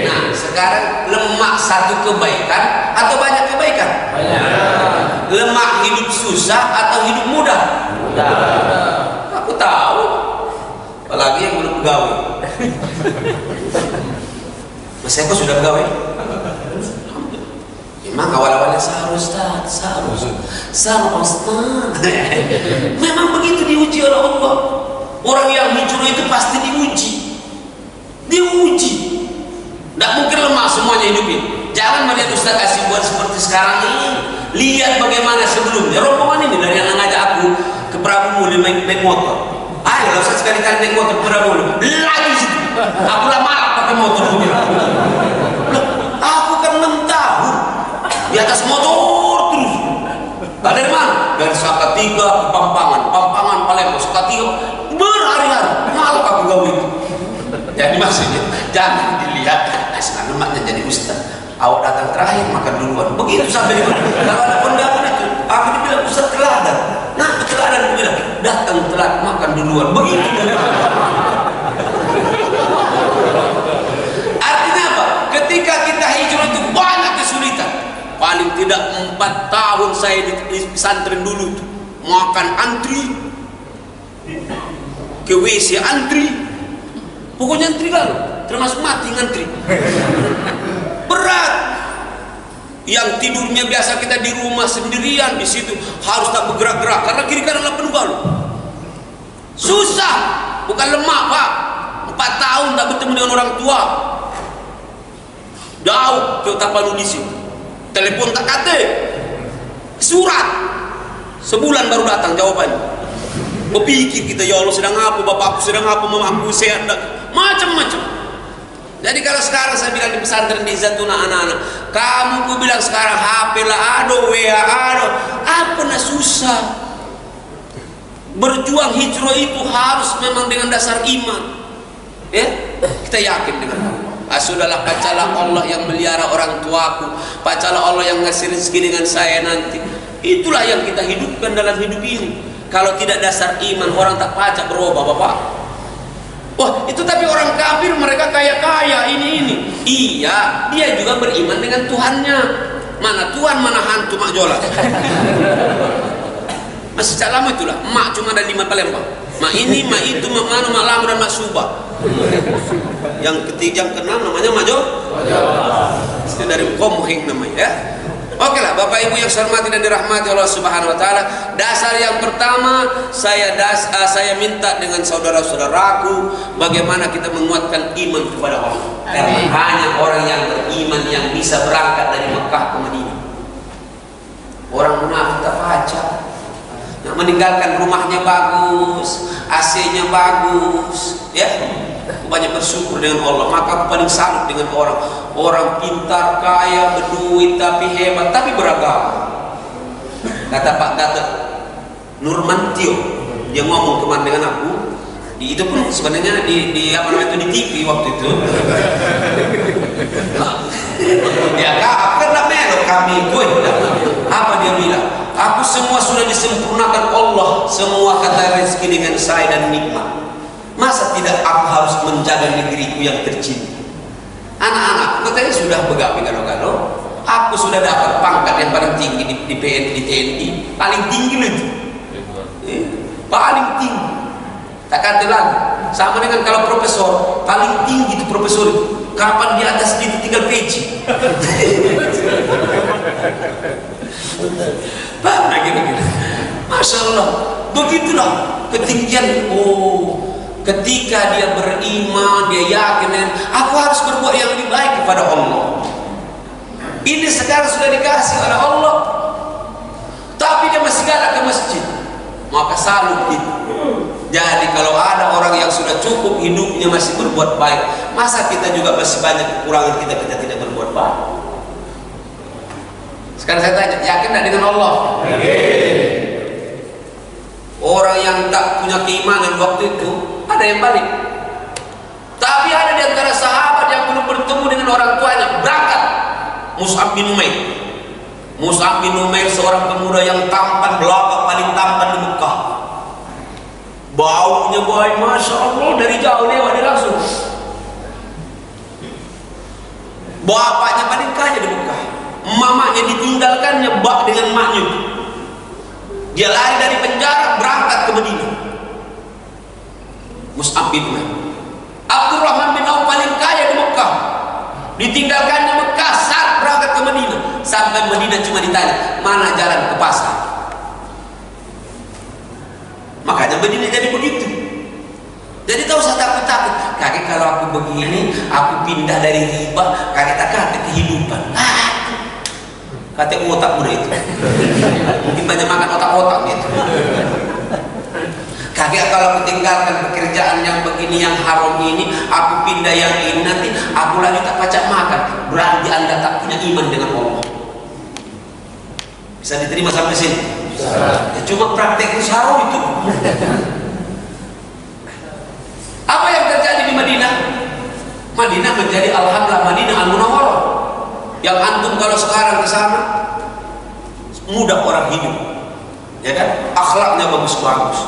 Nah, sekarang lemak satu kebaikan atau banyak kebaikan? Lemak hidup susah atau hidup mudah? Aku tahu, apalagi yang belum pegawai. Mas Eko sudah pegawai? Memang awal-awalnya Ustaz. Memang begitu diuji oleh Allah. Orang yang hijrah itu pasti diuji. Tidak mungkin lemah semuanya hidupnya. Jangan melihat Ustaz kasih buat seperti sekarang ini. Lihat bagaimana sebelumnya. Rombongan ini dari yang ngajak aku ke Prabu Muli naik motor. Ayo Ustaz sekali-kali naik motor ke Prabu Muli. Lagi situ. Aku lah marah pakai motor punya. Aku kan 6 tahun di atas motor terus. Dari mana? Dari Salatiga ke Pampangan Palembang, Salatiga berhari-hari. Malah aku gawe itu. Jadi maksudnya jangan dilihat asal lemaknya jadi ustaz. Awak datang terakhir makan duluan. Begitu sampai di mana? Kalau ada kondangan itu, aku dibilang ustaz teladan. Nah, teladan aku bilang datang telat makan duluan. Begitu. Artinya apa? Ketika kita hijrah itu banyak kesulitan. Paling tidak 4 tahun saya di pesantren dulu tuh. Makan antri, ke WC antri, pokoknya antri lalu, termasuk mati ngantri. Berat. Yang tidurnya biasa kita di rumah sendirian, di situ harus tak bergerak-gerak karena kiri kananlah penuh galu. Susah, bukan lemah Pak. 4 tahun tak bertemu dengan orang tua. Jauh ke Tapanuli, telepon tak kate, surat sebulan baru datang jawabannya. Berpikir kita, ya Allah sedang apa, bapakku sedang apa, mamaku sehat, macam-macam. Jadi kalau sekarang saya bilang di pesantren di Zatuna anak-anak, kamu ku bilang sekarang HP lah ado, WA ado, apa nak susah. Berjuang hijrah itu harus memang dengan dasar iman. Ya, kita yakin dengan Allah. Sudahlah, pacalah Allah yang melihara orang tuaku, pacalah Allah yang ngasih rezeki dengan saya nanti. Itulah yang kita hidupkan dalam hidup ini. Kalau tidak dasar iman, orang tak pacak berubah Bapak. Wah, itu tapi orang kafir mereka kaya-kaya ini. Iya, dia juga beriman dengan Tuhannya. Mana Tuhan, mana hantu mak jola. Masih cak lama itulah. Mak cuma ada 5 Palembang. Mak ini, mak itu, mak mana, mak lama dan mak subah. Yang ketiga, yang keenam namanya mak jola. Itu dari Komheng namanya ya. Oke lah, Bapak Ibu yang saya hormati dan dirahmati Allah Subhanahu wa taala. Dasar yang pertama saya minta dengan saudara-saudaraku bagaimana kita menguatkan iman kepada Allah. Karena hanya orang yang beriman yang bisa berangkat dari Mekah ke Madinah. Orang munafik tak baca. Nah, meninggalkan rumahnya bagus, AC-nya bagus, ya. Banyak bersyukur dengan Allah. Maka aku paling salut dengan orang pintar, kaya, berduit, tapi hebat, tapi beragama. Kata Pak Gatot Nurmantio, dia ngomong kemarin dengan aku. Itu pun sebenarnya di apa namanya itu di TV waktu itu. Ya karena melo kami itu. Apa dia bilang? Aku semua sudah disempurnakan Allah, semua kata rezeki dengan saya dan nikmat. Masa tidak aku harus menjaga negeriku yang tercinta? Anak-anak katanya sudah begawi galo-galo. Aku sudah dapat pangkat yang paling tinggi di PNI, di TNI, paling tinggi itu, paling tinggi. Tak kata lagi. Sama dengan kalau profesor, paling tinggi itu profesor itu. Kapan di atas itu tinggal PG. Begitu. Masya Allah, begitulah ketinggian. Ketika dia beriman, dia yakin, aku harus berbuat yang lebih baik kepada Allah. Ini sekarang sudah dikasih oleh Allah, tapi dia masih galak ke masjid. Maka salut itu. Jadi kalau ada orang yang sudah cukup hidupnya masih berbuat baik, masa kita juga masih banyak kekurangan kita tidak berbuat baik? Sekarang saya tanya, yakin tidak dengan Allah? Orang yang tak punya keimanan waktu itu ada yang balik. Tapi ada di antara sahabat yang belum bertemu dengan orang tuanya, berangkat. Mus'ab bin Umair. Mus'ab bin Umair seorang pemuda yang tampan, belaka paling tampan di Mekah. baik, masya Allah, dari jauh lewat dia langsung. Bapaknya paling kaya di Mekah, mamanya ditinggalkannya bak dengan maknya. Dia lari dari penjara berangkat ke Madinah. Mus'ab bin Umair. Abdurrahman bin Auf paling kaya di Mekah, ditinggalkannya Mekah saat berangkat ke Madinah. Sampai Madinah cuma ditanya, mana jalan ke pasar. Makanya Madinah jadi begitu. Jadi tak usah takut-takut. Kakek kalau aku begini, aku pindah dari riba, kakek tak kata kehidupan. Kata otak muda itu. Mungkin banyak makan otak-otak gitu. Kakek kalau tinggalkan pekerjaan yang begini, yang haram ini, aku pindah yang ini, nanti aku lagi tak pacak makan. Berarti Anda tak punya iman dengan Allah. Bisa diterima sampai sini? Ya, cuma praktek usaha itu. Apa yang terjadi di Madinah? Madinah menjadi alhamdulillah Madinah al-Munawwarah. Yang antum kalau sekarang ke sana mudah orang hidup, ya kan? Akhlaknya bagus-bagus.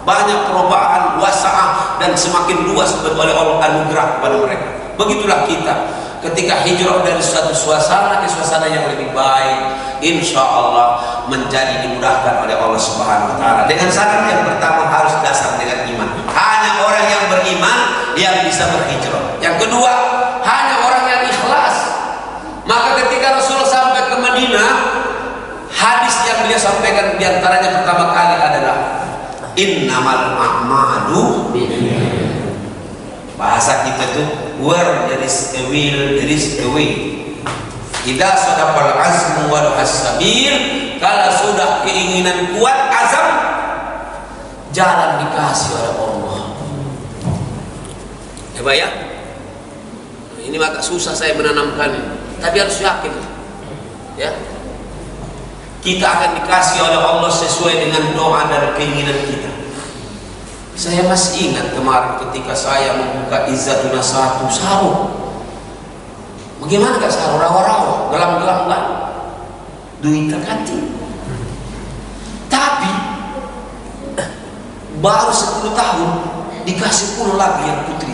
Banyak perubahan wasaah dan semakin luas oleh Allah anugerah kepada mereka. Begitulah kita ketika hijrah dari suatu suasana ke suasana yang lebih baik, insya Allah menjadi dimudahkan oleh Allah Subhanahu wa Ta'ala. Dengan syarat yang pertama harus dasar dengan iman. Hanya orang yang beriman yang bisa berhijrah. Yang kedua, hanya orang yang ikhlas. Maka ketika Rasulullah sampai ke Madinah, hadis yang beliau sampaikan diantaranya pertama kali adalah innamal a'malu binniyat. Bahasa kita tuh, where there is a will, there is a way. Idza sadaqal azmu wal hasabil, kalau sudah keinginan kuat, azam, jalan dikasih oleh Allah. Coba ya. Ini agak susah saya menanamkan, tapi harus yakin. Ya. Kita akan dikasih oleh Allah sesuai dengan doa dan keinginan kita. Saya masih ingat kemarin ketika saya membuka Izzatuna 1 sahur. Bagaimana kak sahur? Rawa-rawa, gelam-gelam kan? Duit terkanti. Tapi baru 10 tahun dikasih pula lagi yang putri.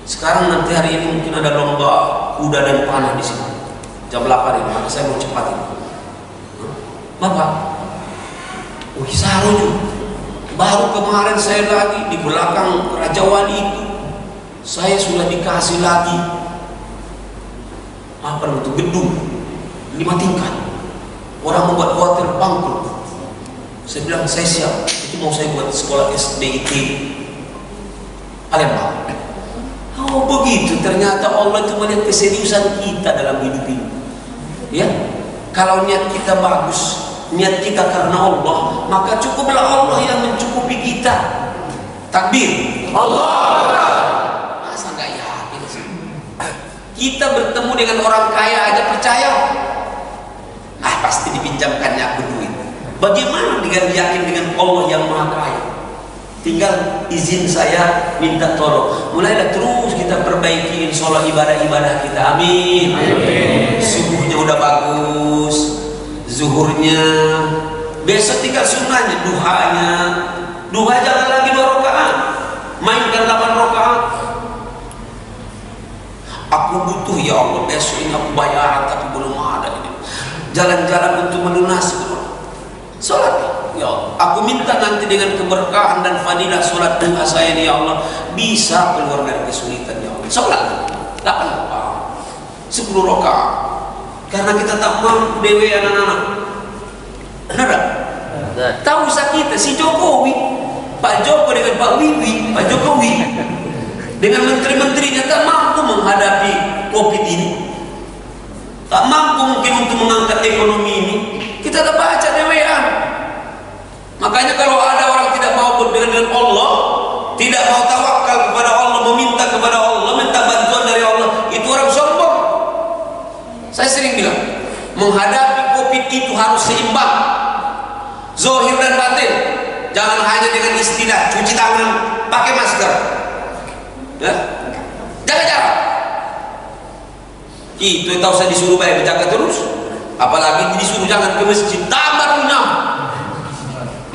Sekarang nanti hari ini mungkin ada lomba kuda dan panah di sini. Jam 8 ini, maka saya mau cepatin. Bapak, sahur juga. Baru kemarin saya lagi di belakang Raja Wali itu, saya sudah dikasih lagi apa itu gedung 5 tingkat. Orang membuat hotel bangkrut. Saya bilang saya siap. Itu mau saya buat sekolah SDIT Palembang. Oh begitu, ternyata Allah itu melihat keseriusan kita dalam hidup ini. Ya, kalau niat kita bagus, niat kita karena Allah, maka cukuplah Allah yang mencukupi kita. Takbir. Allah. Masa nggak yakin sih? Kita bertemu dengan orang kaya aja percaya. Pasti dipinjamkannya aku duit. Bagaimana dengan yakin dengan Allah yang Maha Kaya? Tinggal izin saya minta tolong. Mulailah terus kita perbaiki insyaallah ibadah-ibadah kita. Amin. Amin. Subuhnya udah bagus, zuhurnya, besok tinggal sunnahnya, duhanya. Duha jangan lagi 2 rakaat, mainkan 8 rakaat. Aku butuh ya Allah, besok ini aku bayaran tapi belum ada ini. Jalan-jalan untuk melunasi sholat. Ya Allah, aku minta nanti dengan keberkahan dan fadilah sholat duha saya ini ya Allah, bisa keluar dari kesulitan ya Allah. Sholat 8 rakaat, 10 rakaat. Karena kita tak mampu dewe anak-anak. Benar? Tahu usah kita si Jokowi, Pak Joko dengan Pak Wiwi, Pak Jokowi dengan menteri-menterinya tak mampu menghadapi COVID ini, tak mampu mungkin untuk mengangkat ekonomi ini. Kita tak baca dewean. Makanya kalau ada orang tidak mau berdoa dengan Allah, tidak mau tawakal kepada Allah, meminta kepada Allah, minta bantuan dari Allah, itu orang sombong. Saya sering bilang, menghadapi COVID itu harus seimbang, zahir dan batin. Jangan hanya dengan istilah cuci tangan, pakai masker, ya? Jaga jarak. Itu tahu saya disuruh bayar berjaga terus, apalagi disuruh jangan ke masjid, tambah punya.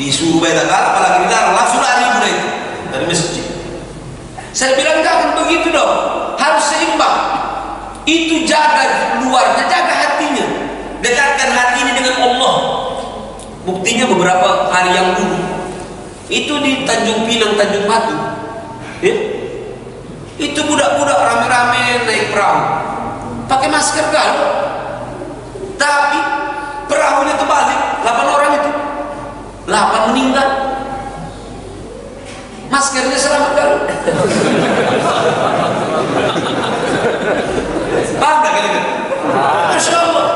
disuruh bayar zakat, apalagi dilarang, langsung lari mulai itu dari masjid. Saya bilang jangan begitu dong, harus seimbang. Itu jaga luarnya, jaga hatinya, dekatkan hati ini dengan Allah. Buktinya beberapa hari yang dulu itu di Tanjung Pinang, Tanjung Batu, ya? Itu budak-budak rame-rame naik perahu, pakai masker kan? Tapi perahunya terbalik, 8 orang itu, 8 meninggal. Maskernya selamat kan? Bangga kan itu? Masya Allah.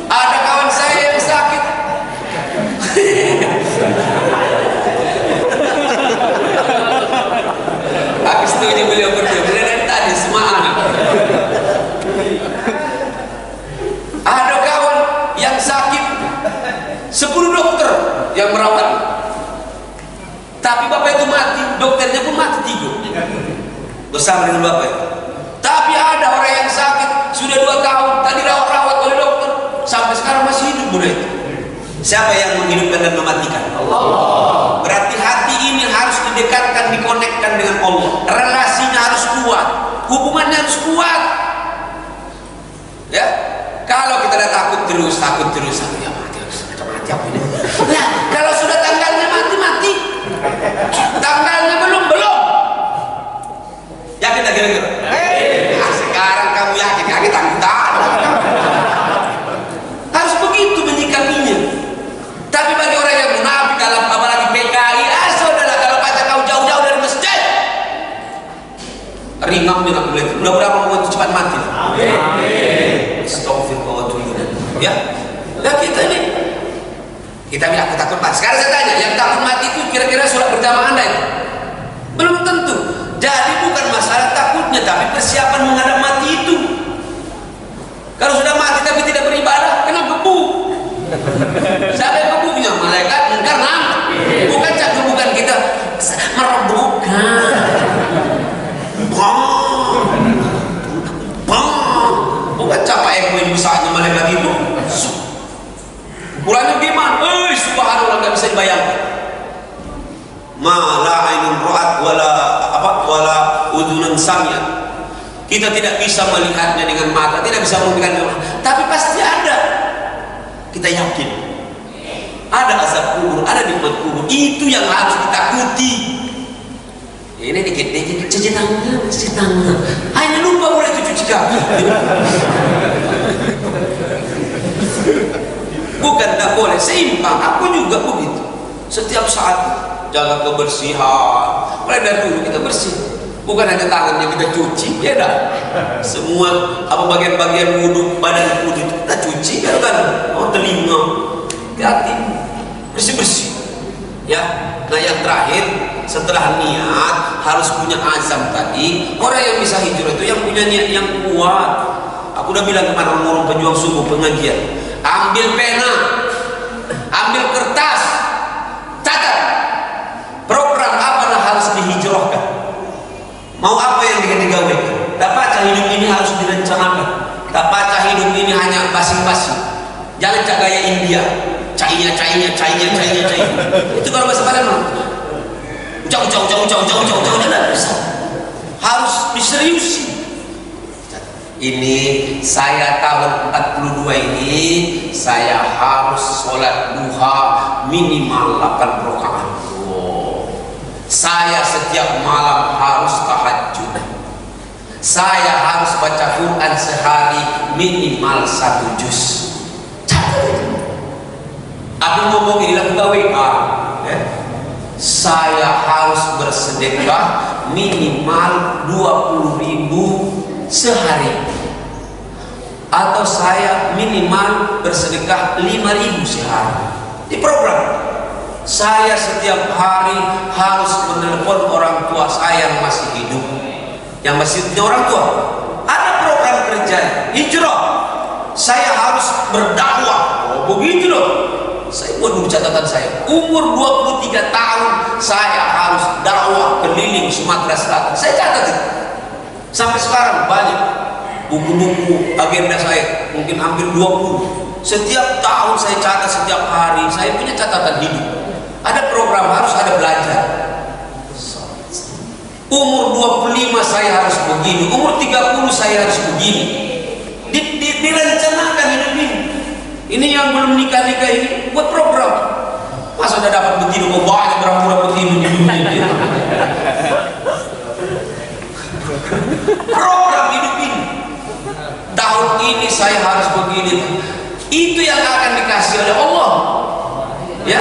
Ada kawan saya yang sakit. Aku setuju beliau berdua. Beliau dari tadi semua anak. Ada kawan yang sakit, 10 dokter yang merawat. Tapi bapak itu mati, dokternya pun mati 3 bersama dengan bapak itu. Tapi ada orang yang sakit sudah 2 tahun, tadi rawat oleh dokter, sampai sekarang masih hidup muda itu. Siapa yang menghidupkan dan mematikan? Allah. Berarti hati ini harus didekatkan, dikonekkan dengan Allah. Relasinya harus kuat, hubungannya harus kuat. Ya, kalau kita dah takut terus, ya mati apa ini? Nah, kalau sudah tanggalnya mati. Tanggalnya belum. Yakin tak kira-kira? Sekarang kamu yakin tak? Harus begitu menyikapinya. Tapi bagi orang yang munafik, dalam apalagi PKI, saudara, kalau pacar kau jauh-jauh dari masjid, ringan dengan beliau. Mudah-mudahan mau cepat mati. Amin. Astagfirullah. Ya, nah kita ini. Kita bilang aku takut mati. Sekarang saya tanya, yang takut mati itu kira-kira sholat berjamaah Anda itu? Belum tentu. Jadi bukan masalah takutnya, tapi persiapan menghadap mati itu. Kalau sudah mati tapi tidak beribadah, kena gebu. Siapa yang gebunya? Malaikat mungkar nakir. Bukan bukan kita merobohkan. Bukan capek yang besarnya malaikat itu. Ukurannya gimana? Subhanallah, nggak bisa dibayangkan. Ma la ainun ra'at wala udhunun sami'at. Kita tidak bisa melihatnya dengan mata, tidak bisa memberikan, tapi pasti ada. Kita yakin ada azab kubur, ada nikmat kubur. Itu yang harus ditakuti. Ini dikit-dikit cuci tangan. Ini lupa boleh cuci kaki. Bukan tak boleh, seimbang. Aku juga begitu. Setiap saat jaga kebersihan. Mulai dari dulu kita bersih. Bukan hanya tangannya kita cuci, ya dah. Semua apa bagian-bagian wudhu, badan wudhu itu kita cuci, ya kan? Oh, telinga, hati, bersih-bersih. Ya, nah yang terakhir setelah niat harus punya azam tadi. Orang yang bisa hijrah itu yang punya niat yang kuat. Aku udah bilang kemarin orang pejuang subuh pengajian. Ambil pena, ambil kertas, catat program apa yang harus dihijrahkan. Mau apa yang digawe? Tak baca hidup ini harus direncanakan. Tak baca hidup ini hanya basi-basi. Jangan cak gaya India, cainya. Itu kalau bahasa Padang, jauh, harus diseriusi. Ini saya tahun 42 ini saya harus sholat duha minimal 8 rakaat. Saya setiap malam harus tahajud. Saya harus baca Quran sehari minimal 1 juz. Aku ngomong ini lagu WA. Saya harus bersedekah minimal 20.000 sehari. Atau saya minimal bersedekah 5.000 sehari. Di program saya setiap hari harus menelepon orang tua saya yang masih hidup, yang masih punya orang tua. Ada program kerja hijrah. Saya harus berdakwah. Oh begitu loh. Saya buat dulu catatan saya. Umur 23 tahun saya harus dakwah keliling Sumatera Selatan. Saya catat itu. Sampai sekarang banyak buku-buku agenda saya, mungkin hampir 20. Setiap tahun saya catat, setiap hari saya punya catatan hidup. program, harus ada belajar. Umur 25 saya harus begini, umur 30 saya harus begini. Direncanakan hidup ini. Ini yang belum nikah-nikah ini buat program. Masa udah dapat begini, kok banyak berapa begini di dunia ini. Program hidup ini. Tahun ini saya harus begini. Itu yang akan dikasih oleh Allah. Ya,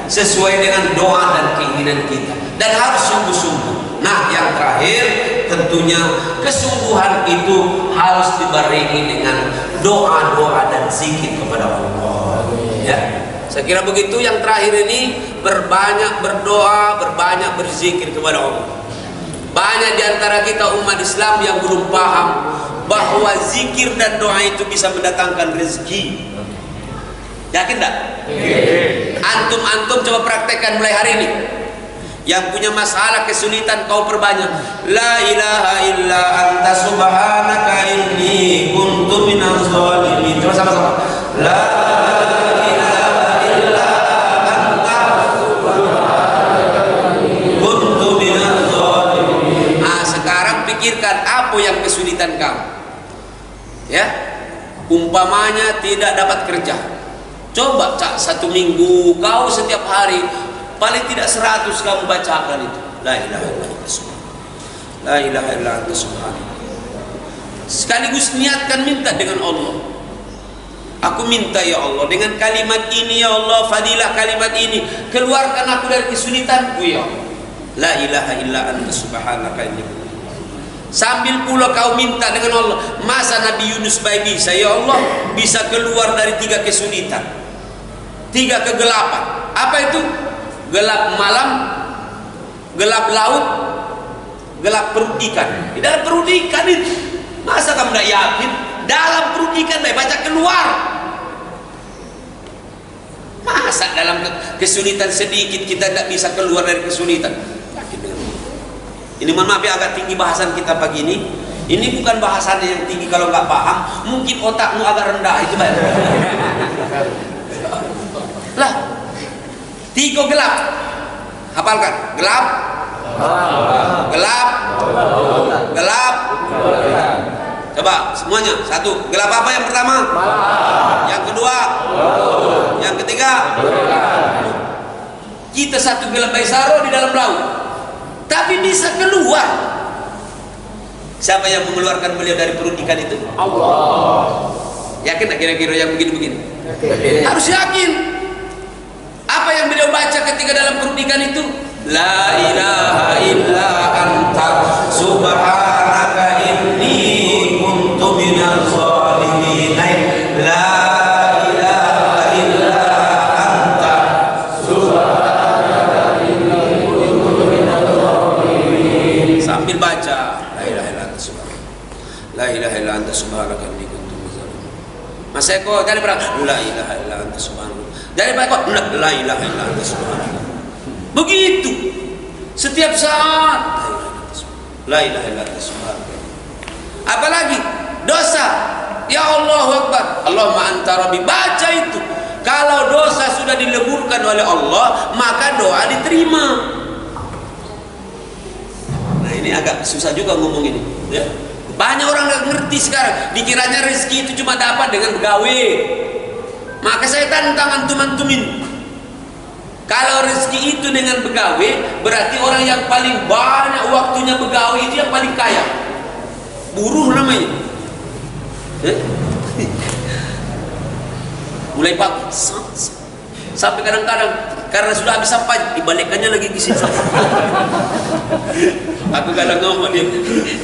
sesuai dengan doa dan keinginan kita. Dan harus sungguh-sungguh. Nah, yang terakhir tentunya kesungguhan itu harus dibarengi dengan doa-doa dan zikir kepada Allah. Ya, saya kira begitu. Yang terakhir ini berbanyak berdoa, berbanyak berzikir kepada Allah. Banyak di antara kita umat Islam yang belum paham bahwa zikir dan doa itu bisa mendatangkan rezeki. Yakin tak? Antum coba praktekkan mulai hari ini. Yang punya masalah kesulitan kau perbanyak. La ilaha illa anta subhanaka inni kuntu minaz zalimin. Coba sama-sama. La ilaha illa anta subhanaka inni kuntu minaz zalimin. Nah, sekarang pikirkan apa yang kesulitan kamu. Ya, umpamanya tidak dapat kerja. Coba satu minggu kau setiap hari paling tidak 100 kamu bacakan itu. La ilaha illallah subhanallah. La ilaha illallah subhanallah. Sekaligus niatkan minta dengan Allah. Aku minta ya Allah dengan kalimat ini ya Allah, fadilah kalimat ini, keluarkan aku dari kesulitanku ya Allah. La ilaha illa anta subhanaka inni. Sambil pula kau minta dengan Allah. Masa Nabi Yunus baik bisa ya Allah bisa keluar dari 3 kesulitan, 3 kegelapan. Apa itu? Gelap malam, gelap laut, gelap perut ikan. Di dalam perut ikan itu, masa kamu tidak yakin? Dalam perut ikan baca keluar. Masa dalam kesulitan sedikit kita tidak bisa keluar dari kesulitan? Yakin dengan ini. Mohon maaf ya, agak tinggi bahasan kita pagi ini. Ini bukan bahasan yang tinggi kalau nggak paham. Mungkin otakmu agak rendah itu baik. Lah. 3 gelap. Hafalkan. Gelap. Gelap. Gelap. Coba semuanya. 1. Gelap apa yang pertama? Yang kedua? Yang ketiga? Kita 1 gelap Baisaro di dalam laut, tapi bisa keluar. Siapa yang mengeluarkan beliau dari perut ikan itu? Allah. Yakin tak kira-kira yang begini-begini? Harus yakin. Apa yang beliau baca ketika dalam perut ikan itu? La ilaha illa anta subhanaka inni kuntu minaz zalimin. La ilaha illa anta subhanaka inni kuntu minaz zalimin. Sambil baca la ilaha illa anta subhanaka. La ilaha illa anta subhanaka inni kuntu minaz zalimin. Mas Eko dari berapa? La ilaha illa anta subhanaka. Dari Pak, la ilaha illa anta subhanallah. Begitu setiap saat la ilaha illa anta subhanallah. Apalagi dosa, ya Allahu Akbar, Allahumma anta rabbi. Baca itu. Kalau dosa sudah dileburkan oleh Allah, maka doa diterima. Nah, ini agak susah juga ngomong ini, ya. Banyak orang nggak ngerti sekarang, dikiranya rezeki itu cuma dapat dengan begawe. Maka saya tantang antum-antumin. Kalau rezeki itu dengan begawe, berarti orang yang paling banyak waktunya begawe itu yang paling kaya. Buruh namanya. Mulai pagi sampai kadang-kadang karena sudah habis sampai dibalikkannya lagi ke sini. Aku kadang ngomong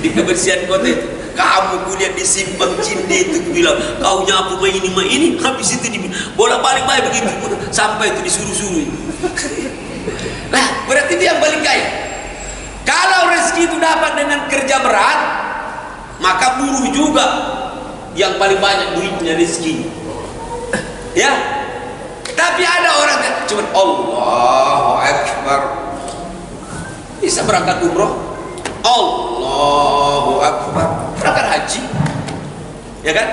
di kebersihan kota itu, kamu kulihat di simpang Cinde itu, bilang kau nyapu ini, habis itu bolak-balik baik begitu sampai itu disuruh-suruh. Nah, berarti dia yang paling kaya. Kalau rezeki itu dapat dengan kerja berat, maka buruh juga yang paling banyak duitnya rezeki. Ya. Tapi ada orang yang cuma Allahu Akbar bisa berangkat umroh, Allahu Akbar berangkat haji, ya kan?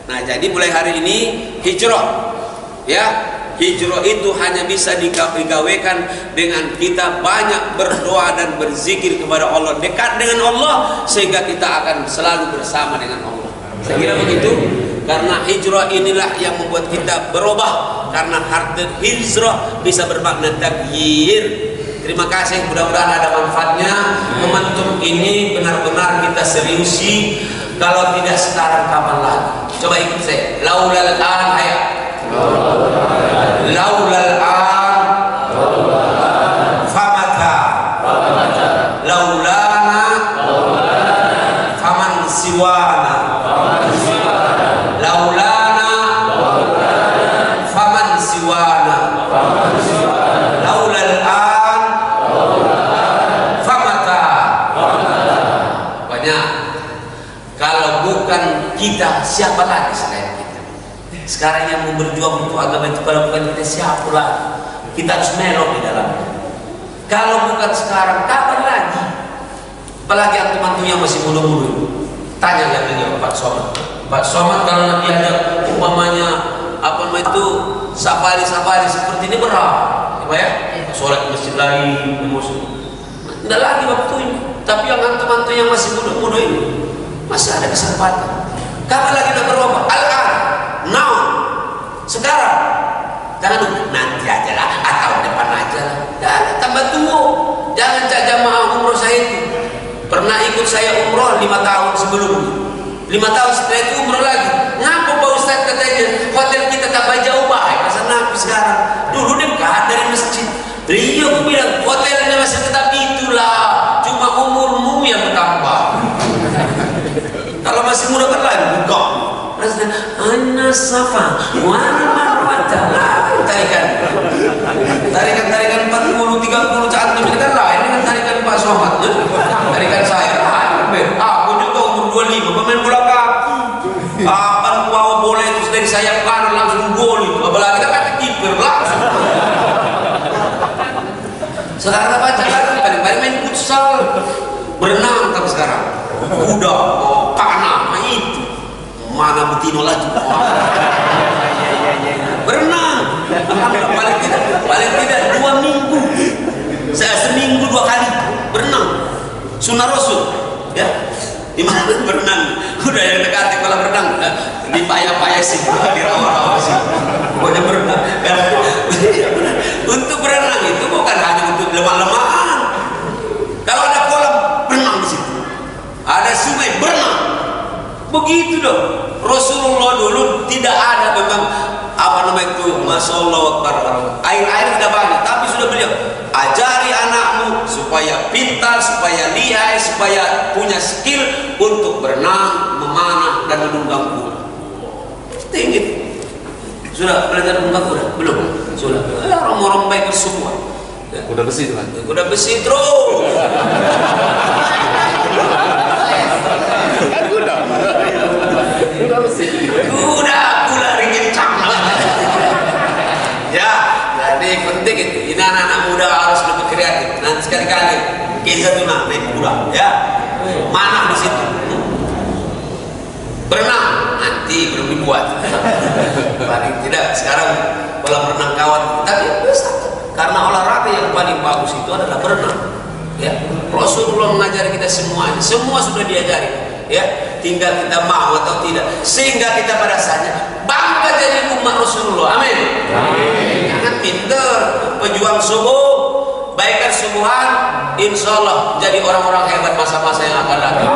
Nah, jadi mulai hari ini hijrah, ya, hijrah itu hanya bisa digawekan dengan kita banyak berdoa dan berzikir kepada Allah, dekat dengan Allah, sehingga kita akan selalu bersama dengan Allah. Saya kira begitu. Karena hijrah inilah yang membuat kita berubah. Karena harta hijrah bisa bermakna taghyir. Terima kasih, mudah-mudahan ada manfaatnya. Momentum ini benar-benar kita seriusi. Kalau tidak sekarang kapan lagi? Coba ikut saya. Laulal an hayat. Laulal an famata. Laulana faman siwana. Laulana faman siwana. Laulal an famata. Banyak. Kalau bukan kita, siapa lagi selain kita? Sekarang yang mau berjuang untuk agama itu, kalau bukan kita, siapa lagi? Kita harus melok di dalamnya. Kalau bukan sekarang, kapan lagi? Apalagi antum-antum yang masih muda-muda. Tanya yang beliau Pak Somad. Pak Somad kalau nanti ada umpamanya apa namanya itu safari seperti ini berat, ya? Sholat di masjid lain, tidak lagi waktunya. Tapi yang antum-antum yang masih muda-muda ini masih ada kesempatan. Kapan lagi nak berubah? Al-an, now, sekarang. Jangan nunggu nanti aja lah, atau depan aja lah. Dan tambah tua. Jangan cak jamaah umroh saya itu. Pernah ikut saya umroh 5 tahun sebelumnya. 5 tahun setelah itu umroh lagi. Ngapa Pak Ustaz katanya hotel kita tambah jauh baik. Masa nabi sekarang? Dulu dekat dari masjid. Beliau bilang hotelnya masih tetap itulah. Cuma umurmu yang bertambah. Kalau masih muda kan lagi buka. Anna safa wa marwata. Tarikan 40 30 cantum ini kan lain dengan tarikan Pak Somad. Tarikan saya aku juga umur 25 pemain bola kaki. Kapan bawa bola itu dari sayap kanan langsung gol itu. Apalagi kita kata kiper langsung. Sekarang apa cara paling main futsal, berenang tapi sekarang. Udah panah itu mana betino lagi berenang paling tidak 2 minggu, saya seminggu 2 kali berenang sunnah rasul ya. Di mana berenang udah yang dekati kalau berenang di payah-payah sih, di rawa-rawa sih pokoknya berenang. Untuk berenang itu bukan hanya untuk lemah-lemahan. Kalau ada kolam berenang di situ, ada sungai berenang, begitu dong. Rasulullah dulu tidak ada memang apa namanya itu, Masya Allah, air tidak banyak, tapi sudah beliau ajari anakmu supaya pintar, supaya lihai, supaya punya skill untuk berenang, memanah dan menunggang kuda. Tinggi. Sudah belajar menunggang kuda? Belum. Sudah. Orang-orang baik semua. Kuda besi itu kan? Kuda besi terus. Kuda ringincang. Ya, jadi penting itu. Ini anak-anak muda harus lebih kreatif. Nanti sekali-kali kita tuh naik kuda, ya. Mana di situ? Berenang nanti belum dibuat. Paling tidak sekarang kolam renang kawan, tapi bisa. Karena olahraga yang paling bagus itu adalah berenang. Ya, Rasulullah mengajari kita semuanya, semua sudah diajari. Ya, tinggal kita mau atau tidak, sehingga kita pada saatnya bangga jadi umat Rasulullah. Amin. Jangan pinter, pejuang subuh, baikkan subuhan, insya Allah jadi orang-orang hebat masa-masa yang akan datang.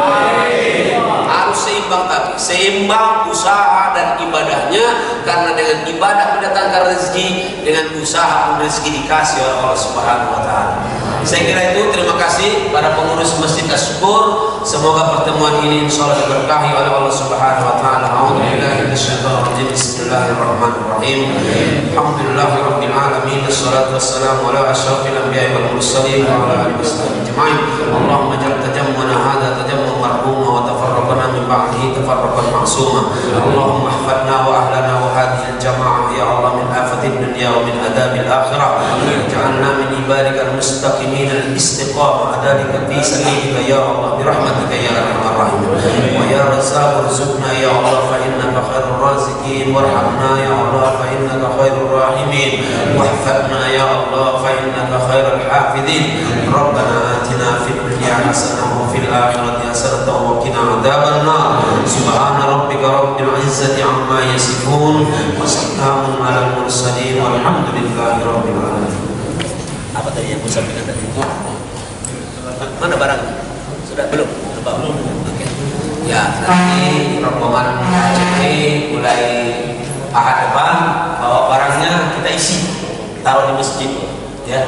Harus seimbang, tapi seimbang usaha dan ibadahnya, karena dengan ibadah mendatangkan rezeki, dengan usaha pun rezeki dikasih oleh Allah Subhanahu wa Ta'ala. Saya kira itu. Terima kasih pada pengurus Masjid Asy-Syukur. Semoga pertemuan ini insyaallah diberkahi oleh Allah Subhanahu wa Ta'ala. A'udzubillahi minasyaitonir rajim. Bismillahirrahmanirrahim. Alhamdulillahirabbil alamin. Wassalatu wassalamu ala asyrafil anbiya'i wal mursalin wa ala alihi washabbihi ajma'in. Allahumma ij'al tajammuna hadha tajammuman marhuma wa tafarraqana min ba'dihi tafarraqan ma'suma. Allahumma ihfadna wa ahlana wa hadhihi al-jama'ah ya Allah min afatin dunya الدنيا ومن عذاب الآخرة واجعلنا من عبادك المستقيمين الاستقامة ذلك في سبيلك يا الله برحمتك يا أرحم الراحمين ويا رزاق ارزقنا يا الله فإنك خير الرازقين وارحمنا يا الله فإنك خير الراحمين واحفظنا يا الله فإنك خير الحافظين ربنا آتنا في الدنيا حسنة وفي الآخرة حسنة وقنا عذاب النار سبحان ربك رب العزة عما يصفون وسلام على المرسلين والحمد لله رب العالمين. Apa tadi yang saya sampaikan tadi? Mana barang? Sudah belum? Belum. Oke. Ya, nanti rombongan ACT mulai Ahad depan bawa barangnya kita isi, taruh di masjid, ya.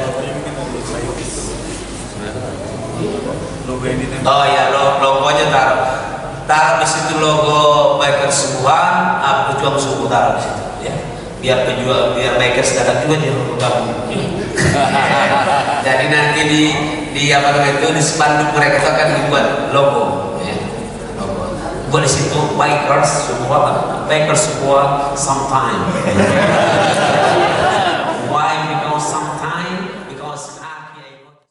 Oh ya, logonya taruh di situ, logo Bikers Subuhan, pejuang subuh taruh di situ, ya. Biar Bikers datang juga di logo kamu. Jadi nanti di apa namanya itu di spanduk mereka itu akan dibuat logo, ya. Logo. Buat di situ Bikers Subuhan sometime.